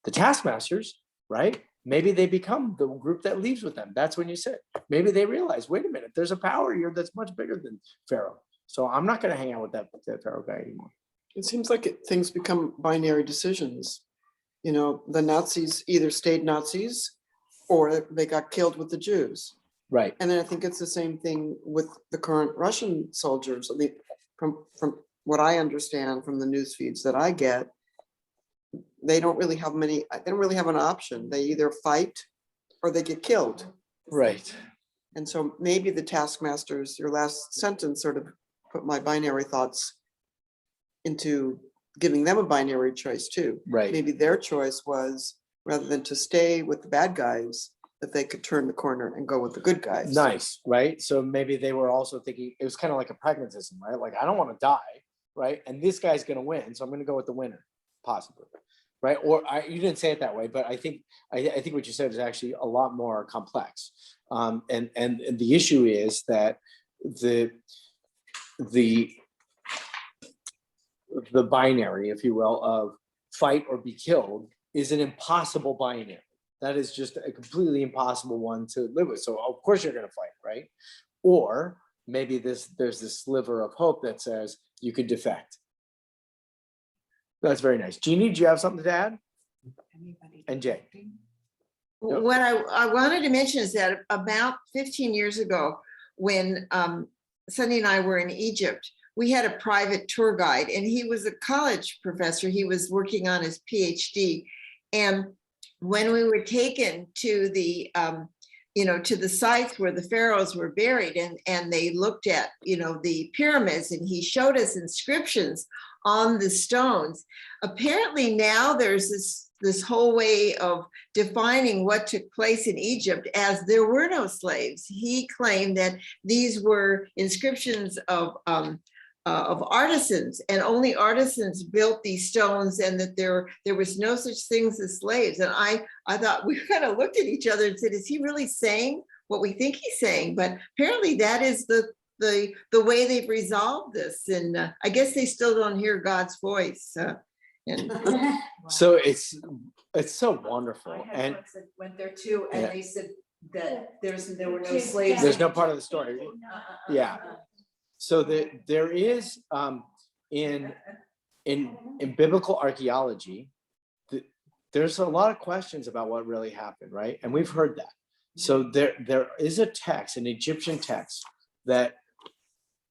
The taskmasters, right? Maybe they become the group that leaves with them. That's when you sit. Maybe they realize, wait a minute, there's a power here that's much bigger than Pharaoh. So I'm not going to hang out with that Pharaoh guy anymore. It seems like things become binary decisions. The Nazis either stayed Nazis or they got killed with the Jews. Right. And then I think it's the same thing with the current Russian soldiers. I mean, from what I understand from the news feeds that I get, they don't really have an option. They either fight or they get killed. Right. And so maybe the taskmasters, your last sentence sort of put my binary thoughts into giving them a binary choice too. Right. Maybe their choice was, rather than to stay with the bad guys, that they could turn the corner and go with the good guys. Nice, right? So maybe they were also thinking it was kind of like a pragmatism, right? Like, I don't want to die, right? And this guy's going to win, so I'm going to go with the winner, possibly, right? Or you didn't say it that way, but I think what you said is actually a lot more complex. And the issue is that the binary, if you will, of fight or be killed is an impossible binary. That is just a completely impossible one to live with. So of course you're going to fight, right? Or maybe there's this sliver of hope that says you could defect. That's very nice. Jeannie, do you have something to add? And Jay. What I wanted to mention is that about 15 years ago, when Sunny and I were in Egypt, we had a private tour guide, and he was a college professor. He was working on his PhD. And when we were taken to the, to the sites where the pharaohs were buried, and they looked at, the pyramids, and he showed us inscriptions on the stones. Apparently now there's this whole way of defining what took place in Egypt as there were no slaves. He claimed that these were inscriptions of artisans, and only artisans built these stones, and that there was no such things as slaves. And I thought, we kind of looked at each other and said, is he really saying what we think he's saying? But apparently that is the way they've resolved this. And I guess they still don't hear God's voice. So it's so wonderful. I had And friends that went there too, and Yeah. they said that there were no slaves. there's no part of the story. Yeah. So there is in biblical archaeology, there's a lot of questions about what really happened, right? And we've heard that. So there is a text, an Egyptian text, that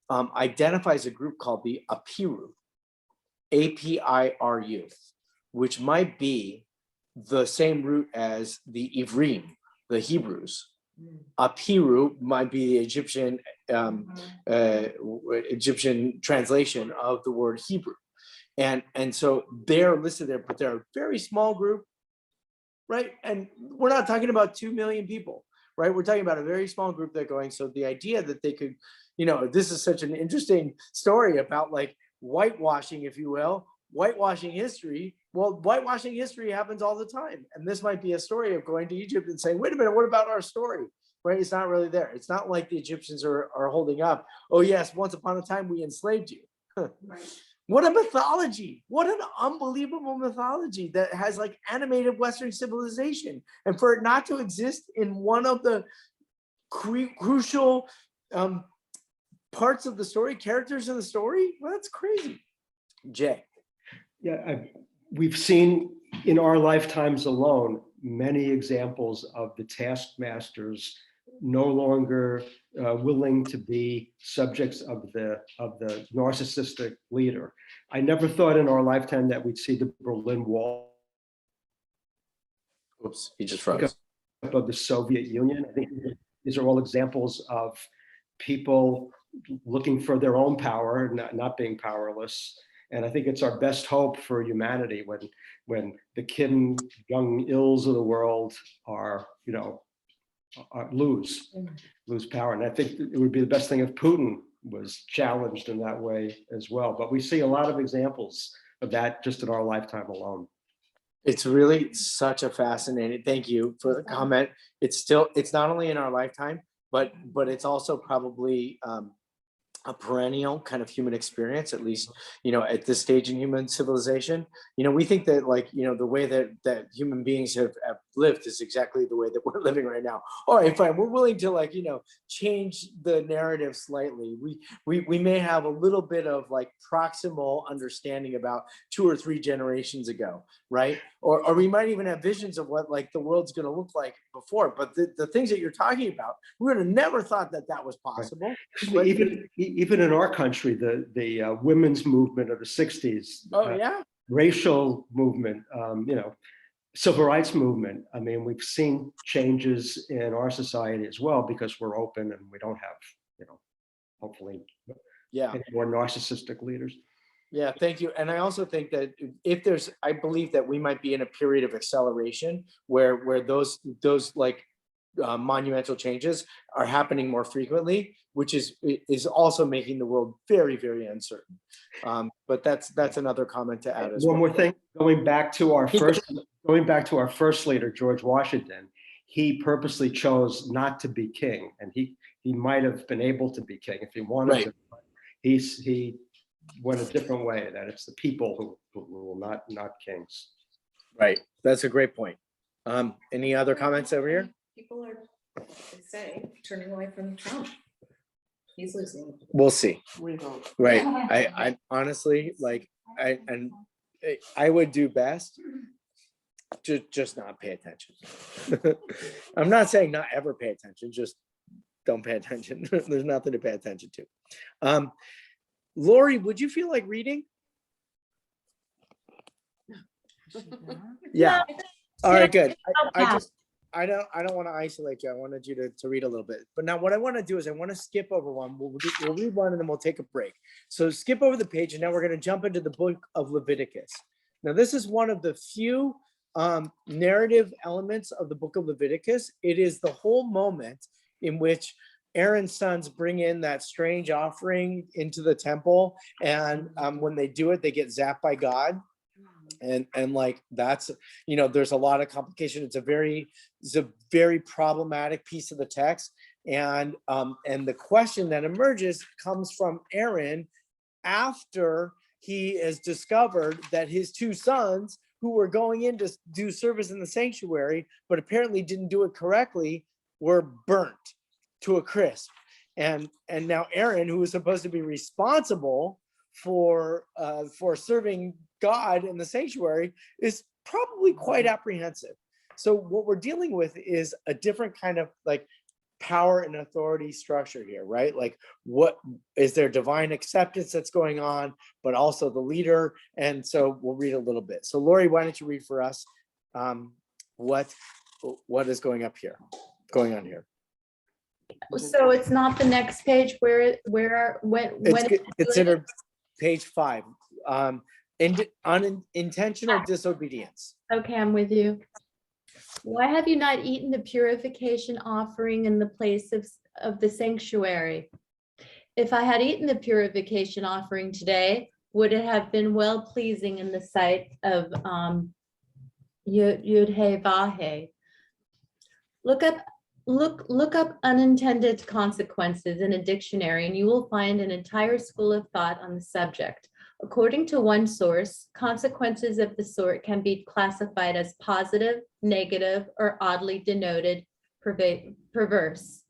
identifies a group called the Apiru, Apiru, which might be the same root as the Ivrim, the Hebrews. Apiru might be the Egyptian translation of the word Hebrew. And so they're listed there, but they're a very small group, right? And we're not talking about 2 million people, right? We're talking about a very small group that going. So the idea that they could, this is such an interesting story about like whitewashing, if you will, whitewashing history. Well, whitewashing history happens all the time. And this might be a story of going to Egypt and saying, wait a minute, what about our story? Right? It's not really there. It's not like the Egyptians are holding up, oh yes, once upon a time we enslaved you. Right. What a mythology. What an unbelievable mythology that has like animated Western civilization. And for it not to exist in one of the crucial parts of the story, characters in the story, well, that's crazy. Jay. Yeah, we've seen in our lifetimes alone many examples of the taskmasters no longer willing to be subjects of the narcissistic leader. I never thought in our lifetime that we'd see the Berlin Wall. Oops, he just froze. Of the Soviet Union. I think these are all examples of people looking for their own power, not being powerless. And I think it's our best hope for humanity when the Kim Jong-ils of the world are, lose power. And I think it would be the best thing if Putin was challenged in that way as well. But we see a lot of examples of that just in our lifetime alone. It's really such a fascinating, thank you for the comment. It's not only in our lifetime, but it's also probably a perennial kind of human experience, at least, at this stage in human civilization. We think that the way that human beings have lived is exactly the way that we're living right now. All right, fine. We're willing to change the narrative slightly. We may have a little bit of proximal understanding about 2 or 3 generations ago, right? Or we might even have visions of what the world's going to look like before. But the things that you're talking about, we would have never thought that was possible. But even in our country, the women's movement of the 60s, racial movement, civil rights movement. I mean, we've seen changes in our society as well because we're open and we don't have, hopefully, any more narcissistic leaders. Yeah, thank you. And I also think that I believe that we might be in a period of acceleration where those monumental changes are happening more frequently, which is also making the world very, very uncertain. But that's another comment to add as One well. more thing, going back to our first leader, George Washington, he purposely chose not to be king, and he might have been able to be king if he wanted Right. to. He went a different way, that it's the people who rule, not kings. Right. That's a great point. Any other comments over here? People are, they say, turning away from Trump. He's losing. We'll see. We hope. Right. I honestly, like, I would do best to just not pay attention. I'm not saying not ever pay attention, just don't pay attention. There's nothing to pay attention to. Lori, would you feel like reading? Yeah. All right, good. I don't want to isolate you. I wanted you to read a little bit. But now what I want to do is I want to skip over one. We'll read one and then we'll take a break. So skip over the page and now we're going to jump into the book of Leviticus. Now this is one of the few narrative elements of the book of Leviticus. It is the whole moment in which Aaron's sons bring in that strange offering into the temple, and when they do it, they get zapped by God. And like that's, you know, there's a lot of complication. It's a very problematic piece of the text. And the question that emerges comes from Aaron after he has discovered that his two sons who were going in to do service in the sanctuary, but apparently didn't do it correctly, were burnt to a crisp. And now Aaron, who was supposed to be responsible for serving God in the sanctuary, is probably quite apprehensive. So what we're dealing with is a different kind of like power and authority structure here, right? Like, what is there divine acceptance that's going on, but also the leader. And so we'll read a little bit. So Lori, why don't you read for us what is going on here? So it's not the next page when It's in page 5. Unintentional disobedience. Okay, I'm with you. Why have you not eaten the purification offering in the place of the sanctuary? If I had eaten the purification offering today, would it have been well pleasing in the sight of Yud-Heh-Vah-Heh? Look up unintended consequences in a dictionary and you will find an entire school of thought on the subject. According to one source, consequences of the sort can be classified as positive, negative, or oddly denoted perverse.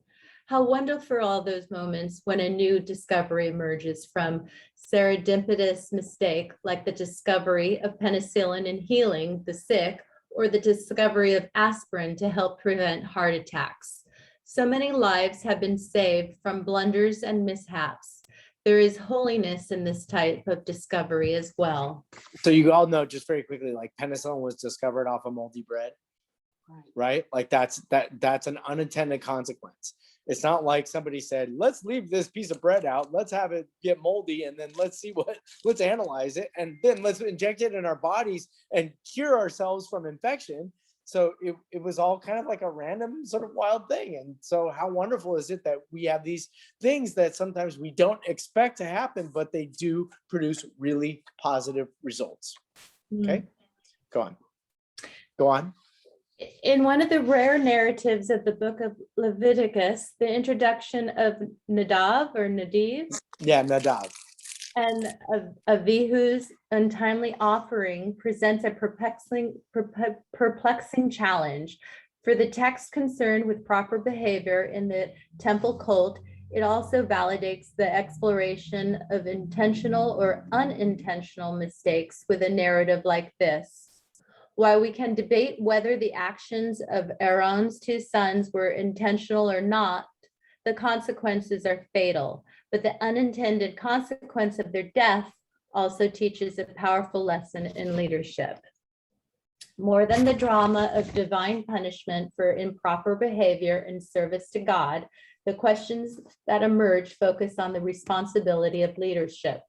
How wonderful are all those moments when a new discovery emerges from serendipitous mistake, like the discovery of penicillin in healing the sick, or the discovery of aspirin to help prevent heart attacks. So many lives have been saved from blunders and mishaps. There is holiness in this type of discovery as well. So you all know, just very quickly, like penicillin was discovered off of moldy bread, right? Like that's an unintended consequence. It's not like somebody said, let's leave this piece of bread out, let's have it get moldy, and then let's analyze it, and then let's inject it in our bodies and cure ourselves from infection. So it was all kind of like a random sort of wild thing. And so how wonderful is it that we have these things that sometimes we don't expect to happen, but they do produce really positive results. Okay, go on. In one of the rare narratives of the book of Leviticus, the introduction of Nadiv. Yeah, Nadav. And Avihu's untimely offering presents a perplexing challenge. For the text concerned with proper behavior in the temple cult, it also validates the exploration of intentional or unintentional mistakes with a narrative like this. While we can debate whether the actions of Aaron's two sons were intentional or not, the consequences are fatal. But the unintended consequence of their death also teaches a powerful lesson in leadership. More than the drama of divine punishment for improper behavior in service to God, the questions that emerge focus on the responsibility of leadership.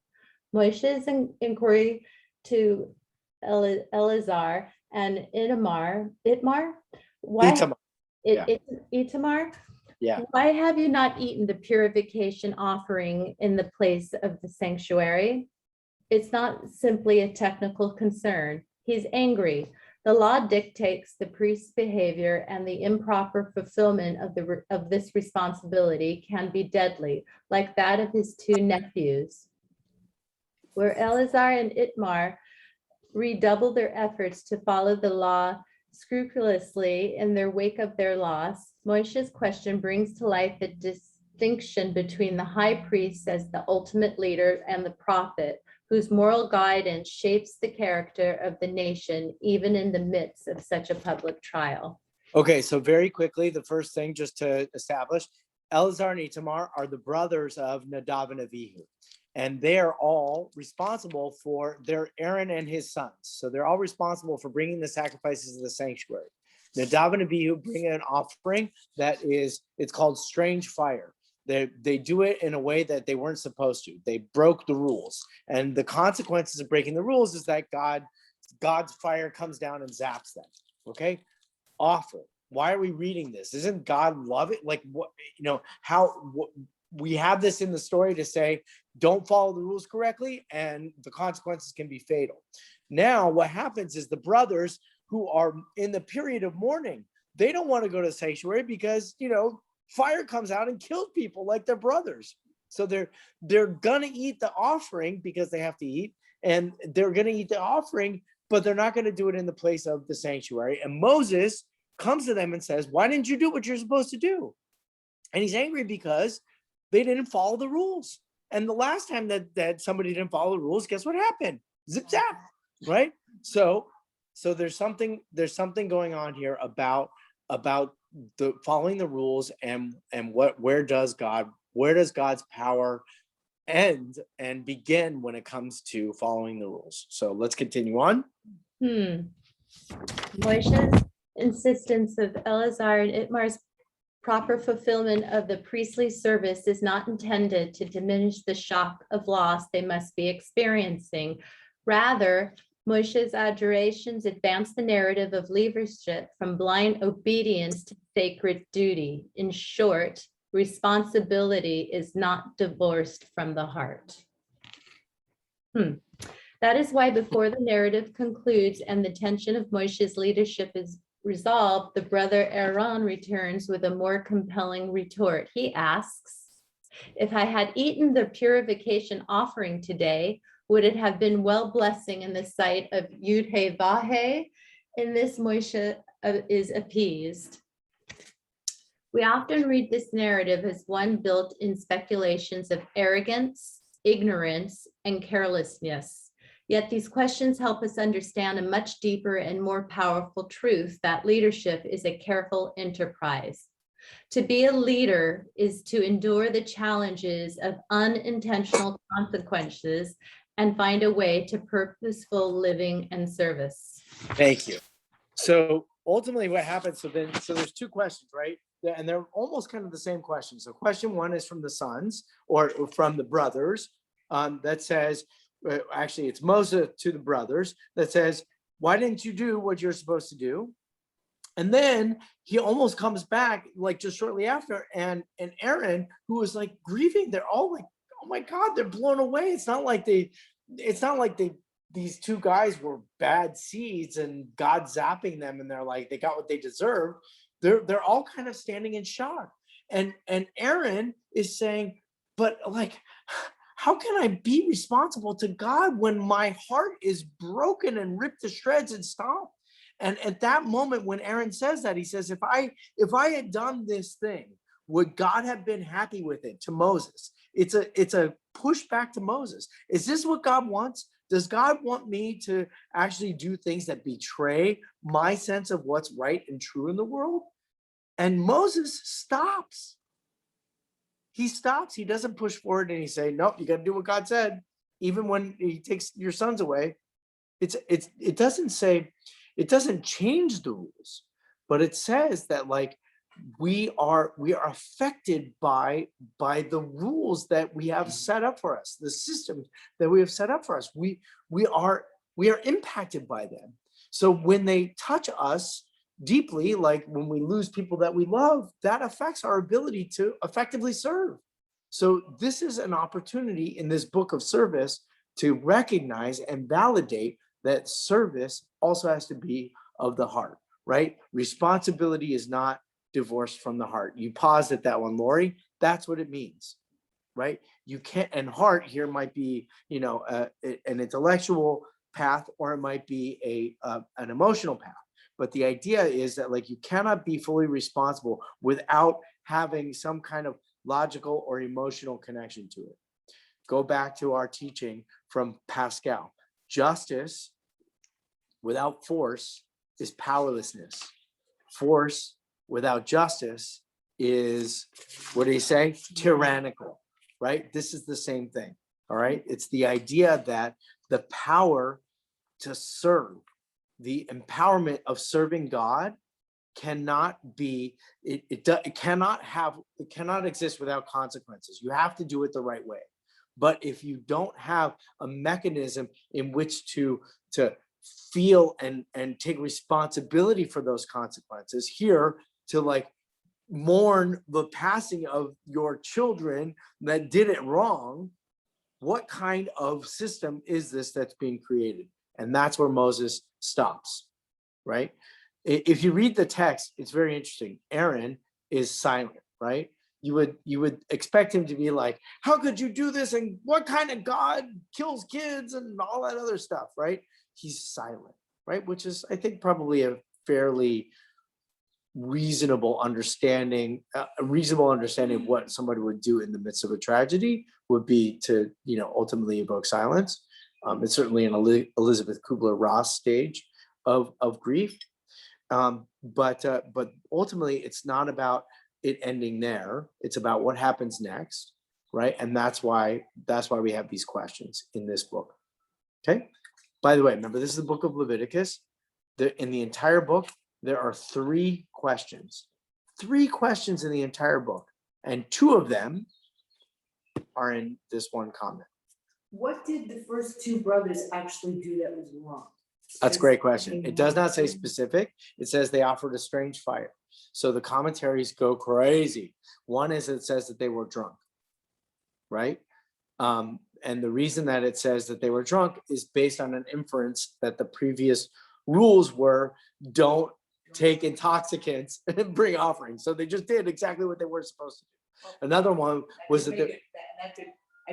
Moshe's inquiry to Eleazar and Itmar, Itamar, Yeah. why have you not eaten the purification offering in the place of the sanctuary? It's not simply a technical concern. He's angry. The law dictates the priest's behavior, and the improper fulfillment of this responsibility can be deadly, like that of his two nephews. Where Eleazar and Itmar redouble their efforts to follow the law scrupulously in their wake of their loss, Moshe's question brings to light the distinction between the high priest as the ultimate leader and the prophet, whose moral guidance shapes the character of the nation, even in the midst of such a public trial. Okay, so very quickly, the first thing just to establish, Eleazar and Itamar are the brothers of Nadav and Avihu. And they are all responsible for Aaron and his sons. So they're all responsible for bringing the sacrifices to the sanctuary. Nadav and Abihu bring an offering it's called strange fire. They do it in a way that they weren't supposed to. They broke the rules. And the consequences of breaking the rules is that God's fire comes down and zaps them. Okay? Awful. Why are we reading this? Isn't God love it? Like, what, we have this in the story to say, don't follow the rules correctly, and the consequences can be fatal. Now, what happens is the brothers who are in the period of mourning, they don't want to go to the sanctuary because, fire comes out and kills people like their brothers. So they're gonna eat the offering because they have to eat, and they're gonna eat the offering, but they're not gonna do it in the place of the sanctuary. And Moses comes to them and says, why didn't you do what you're supposed to do? And he's angry because they didn't follow the rules. And the last time that somebody didn't follow the rules, guess what happened? Zip zap, right? So there's something going on here about the following the rules and where does God's power end and begin when it comes to following the rules. So let's continue on. Moshe's insistence of Eleazar and Itmar's proper fulfillment of the priestly service is not intended to diminish the shock of loss they must be experiencing. Rather, Moshe's adjurations advance the narrative of leadership from blind obedience to sacred duty. In short, responsibility is not divorced from the heart. That is why before the narrative concludes and the tension of Moshe's leadership is resolved, the brother Aaron returns with a more compelling retort. He asks, if I had eaten the purification offering today, would it have been well blessing in the sight of Yud-Heh-Vah-Heh? In this, Moshe is appeased. We often read this narrative as one built in speculations of arrogance, ignorance, and carelessness. Yet these questions help us understand a much deeper and more powerful truth that leadership is a careful enterprise. To be a leader is to endure the challenges of unintentional consequences and find a way to purposeful living and service. Thank you. So ultimately what happens, so there's two questions, right? And they're almost kind of the same questions. So question one is from the sons or from the brothers that says, actually it's Moses to the brothers that says, why didn't you do what you're supposed to do? And then he almost comes back like just shortly after, and Aaron, who was like grieving, they're all like, oh my God, they're blown away. It's not like these two guys were bad seeds and God zapping them and they're like, they got what they deserved. They're all kind of standing in shock. And Aaron is saying, but like, how can I be responsible to God when my heart is broken and ripped to shreds and stomped? And at that moment, when Aaron says that, he says, if I had done this thing, would God have been happy with it? To Moses. It's a pushback to Moses. Is this what God wants? Does God want me to actually do things that betray my sense of what's right and true in the world? And Moses stops. He stops. He doesn't push forward and he say, nope, you got to do what God said. Even when he takes your sons away, it doesn't change the rules, but it says that like we are affected by the rules that we have set up for us, the systems that we have set up for us. We are impacted by them. So when they touch us, deeply, like when we lose people that we love, that affects our ability to effectively serve. So this is an opportunity in this book of service to recognize and validate that service also has to be of the heart, right? Responsibility is not divorced from the heart. You paused at that one, Lori. That's what it means, right? You can't, and heart here might be, an intellectual path, or it might be an emotional path. But the idea is that, like, you cannot be fully responsible without having some kind of logical or emotional connection to it. Go back to our teaching from Pascal. Justice without force is powerlessness. Force without justice is, what do you say? Tyrannical, right? This is the same thing, all right? It's the idea that the power to serve, the empowerment of serving God cannot be, it cannot exist without consequences. You have to do it the right way. But if you don't have a mechanism in which to feel and take responsibility for those consequences, here to like mourn the passing of your children that did it wrong, what kind of system is this that's being created? And that's where Moses stops, right? If you read the text, it's very interesting. Aaron is silent, right? You would expect him to be like, how could you do this? And what kind of God kills kids and all that other stuff, right? He's silent, right? Which is, I think, probably a fairly reasonable understanding of what somebody would do in the midst of a tragedy would be to, ultimately evoke silence. It's certainly an Elizabeth Kubler-Ross stage of grief. But ultimately, it's not about it ending there. It's about what happens next, right? And that's why we have these questions in this book. Okay. By the way, remember, this is the book of Leviticus. In the entire book, there are 3 questions. 3 questions in the entire book, and 2 of them are in this one comment. What did the first 2 brothers actually do that was wrong? That's a great question. It does not say specific. It says they offered a strange fire. So the commentaries go crazy. One is, it says that they were drunk, right? And the reason that it says that they were drunk is based on an inference that the previous rules were, don't take intoxicants and bring offerings. So they just did exactly what they were supposed to do. Another one was that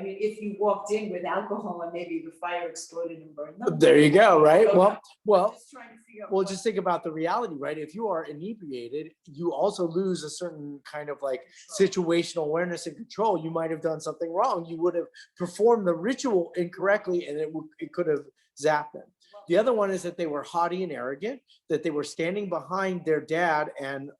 if you walked in with alcohol and maybe the fire exploded and burned them. there you go, right? So Well, just trying to figure out well, what- just think about the reality, right? If you are inebriated, you also lose a certain kind of like situational awareness and control. You might have done something wrong. You would have performed the ritual incorrectly, and it could have zapped them. The other one is that they were haughty and arrogant, that they were standing behind their dad and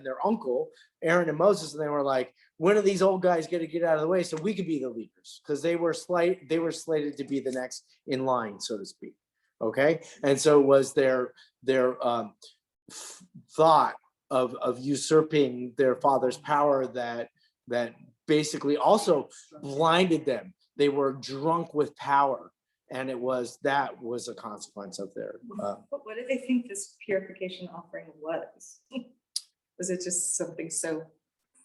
their uncle, Aaron and Moses, and they were like, when are these old guys going to get out of the way so we could be the leaders? Because they were slated to be the next in line, so to speak. Okay, and so it was their thought of usurping their father's power that basically also blinded them. They were drunk with power, and that was a consequence of their. But what did they think this purification offering was? Was it just something so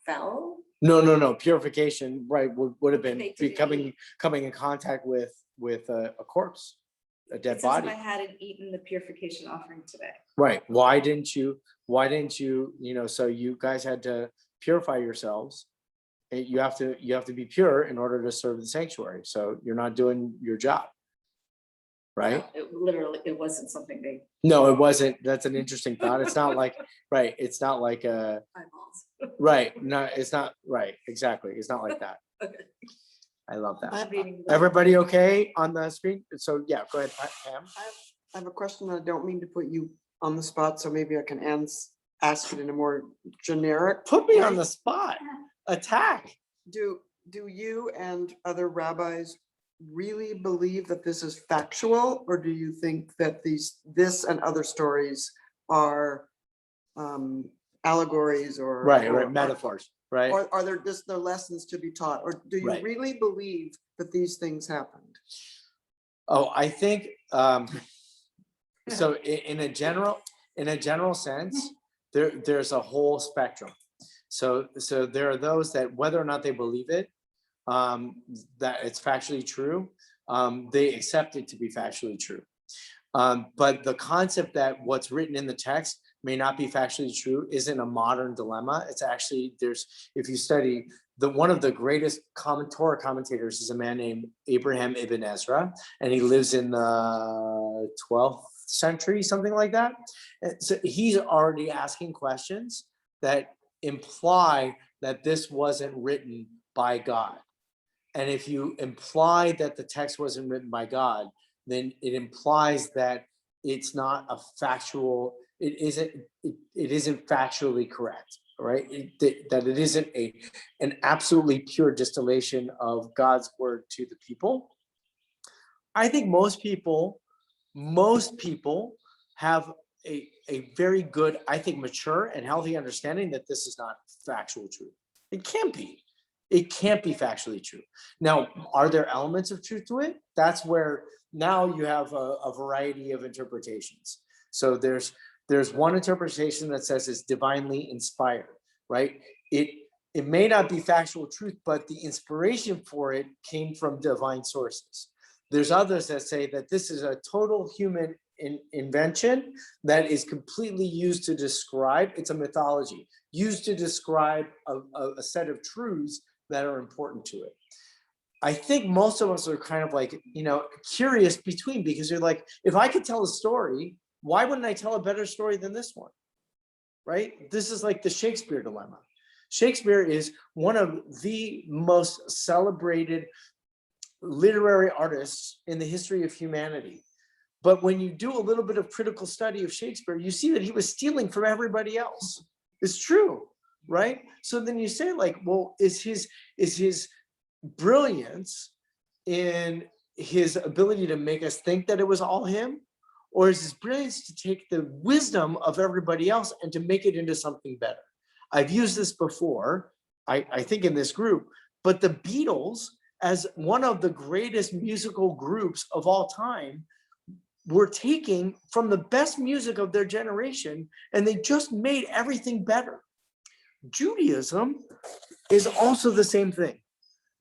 foul? No. Purification, right, would have been They didn't coming in contact with a corpse, a dead It says if body. I hadn't eaten the purification offering today. Right. Why didn't you, so you guys had to purify yourselves. You have to be pure in order to serve the sanctuary. So you're not doing your job. Right? It wasn't something they. No, it wasn't. That's an interesting thought. It's not like, right. It's not like a, Eyeballs. right. No, it's not right. Exactly. It's not like that. Okay. I love that. I'm reading. Everybody okay on the screen? So yeah, go ahead, Pam. I have a question. I don't mean to put you on the spot, so maybe I can ask it in a more generic. Put me on way. the spot. Attack. Do you and other rabbis really believe that this is factual, or do you think that this and other stories are allegories or Right, metaphors, right? or are there just the lessons to be taught, or do you Right. really believe that these things happened? Oh, I think so in a general, in a general sense, there's a whole spectrum. So there are those that whether or not they believe it, that it's factually true, they accept it to be factually true. But the concept that what's written in the text may not be factually true isn't a modern dilemma. It's actually, if you study, one of the greatest Torah commentators is a man named Abraham ibn Ezra, and he lives in the 12th century, something like that. And so he's already asking questions that imply that this wasn't written by God. And if you imply that the text wasn't written by God, then it implies that it's not a factual, it isn't factually correct, right? That it isn't an absolutely pure distillation of God's word to the people. I think most people have a very good, I think, mature and healthy understanding that this is not factual truth. It can't be. It can't be factually true. Now, are there elements of truth to it? That's where now you have a variety of interpretations. So there's one interpretation that says it's divinely inspired, right? It may not be factual truth, but the inspiration for it came from divine sources. There's others that say that this is a total human invention that is completely used to describe, it's a mythology, used to describe a set of truths that are important to it. I think most of us are kind of like, curious between, because you're like, if I could tell a story, why wouldn't I tell a better story than this one? Right? This is like the Shakespeare dilemma. Shakespeare is one of the most celebrated literary artists in the history of humanity. But when you do a little bit of critical study of Shakespeare, you see that he was stealing from everybody else. It's true, right? So then you say, like, well, is his brilliance in his ability to make us think that it was all him? Or is his brilliance to take the wisdom of everybody else and to make it into something better? I've used this before, I think in this group, but the Beatles, as one of the greatest musical groups of all time, were taking from the best music of their generation, and they just made everything better. Judaism is also the same thing.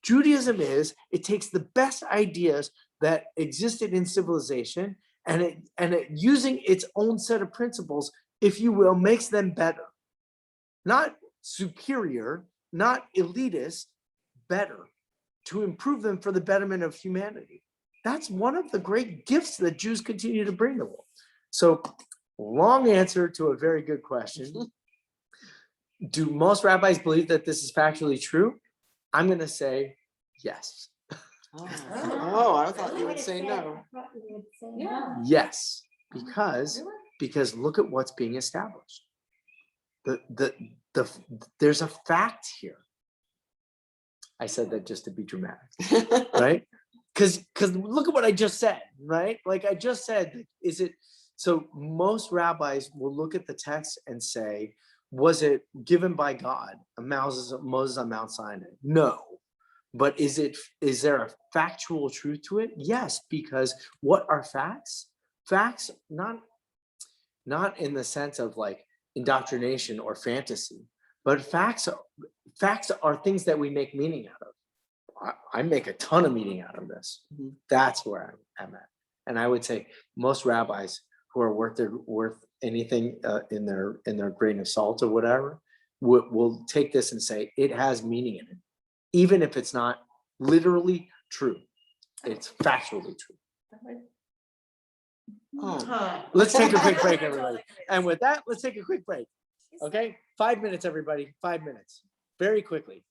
Judaism it takes the best ideas that existed in civilization, and it using its own set of principles, if you will, makes them better. Not superior, not elitist, better, to improve them for the betterment of humanity. That's one of the great gifts that Jews continue to bring the world. So, long answer to a very good question. Do most rabbis believe that this is factually true? I'm going to say yes. Oh, I thought you would say no. Yes, because look at what's being established. There's a fact here. I said that just to be dramatic, right? Because look at what I just said, right? Like I just said, so most rabbis will look at the text and say, was it given by God, Moses on Mount Sinai? No. But is there a factual truth to it? Yes, because what are facts? Facts, not in the sense of like indoctrination or fantasy, but facts are things that we make meaning out of. I make a ton of meaning out of this. That's where I'm at. And I would say most rabbis who are worth anything in their grain of salt or whatever will take this and say it has meaning in it, even if it's not literally true. It's factually true. Oh. Let's take a quick break, everybody. And with that, let's take a quick break. Okay, 5 minutes, everybody. 5 minutes, very quickly.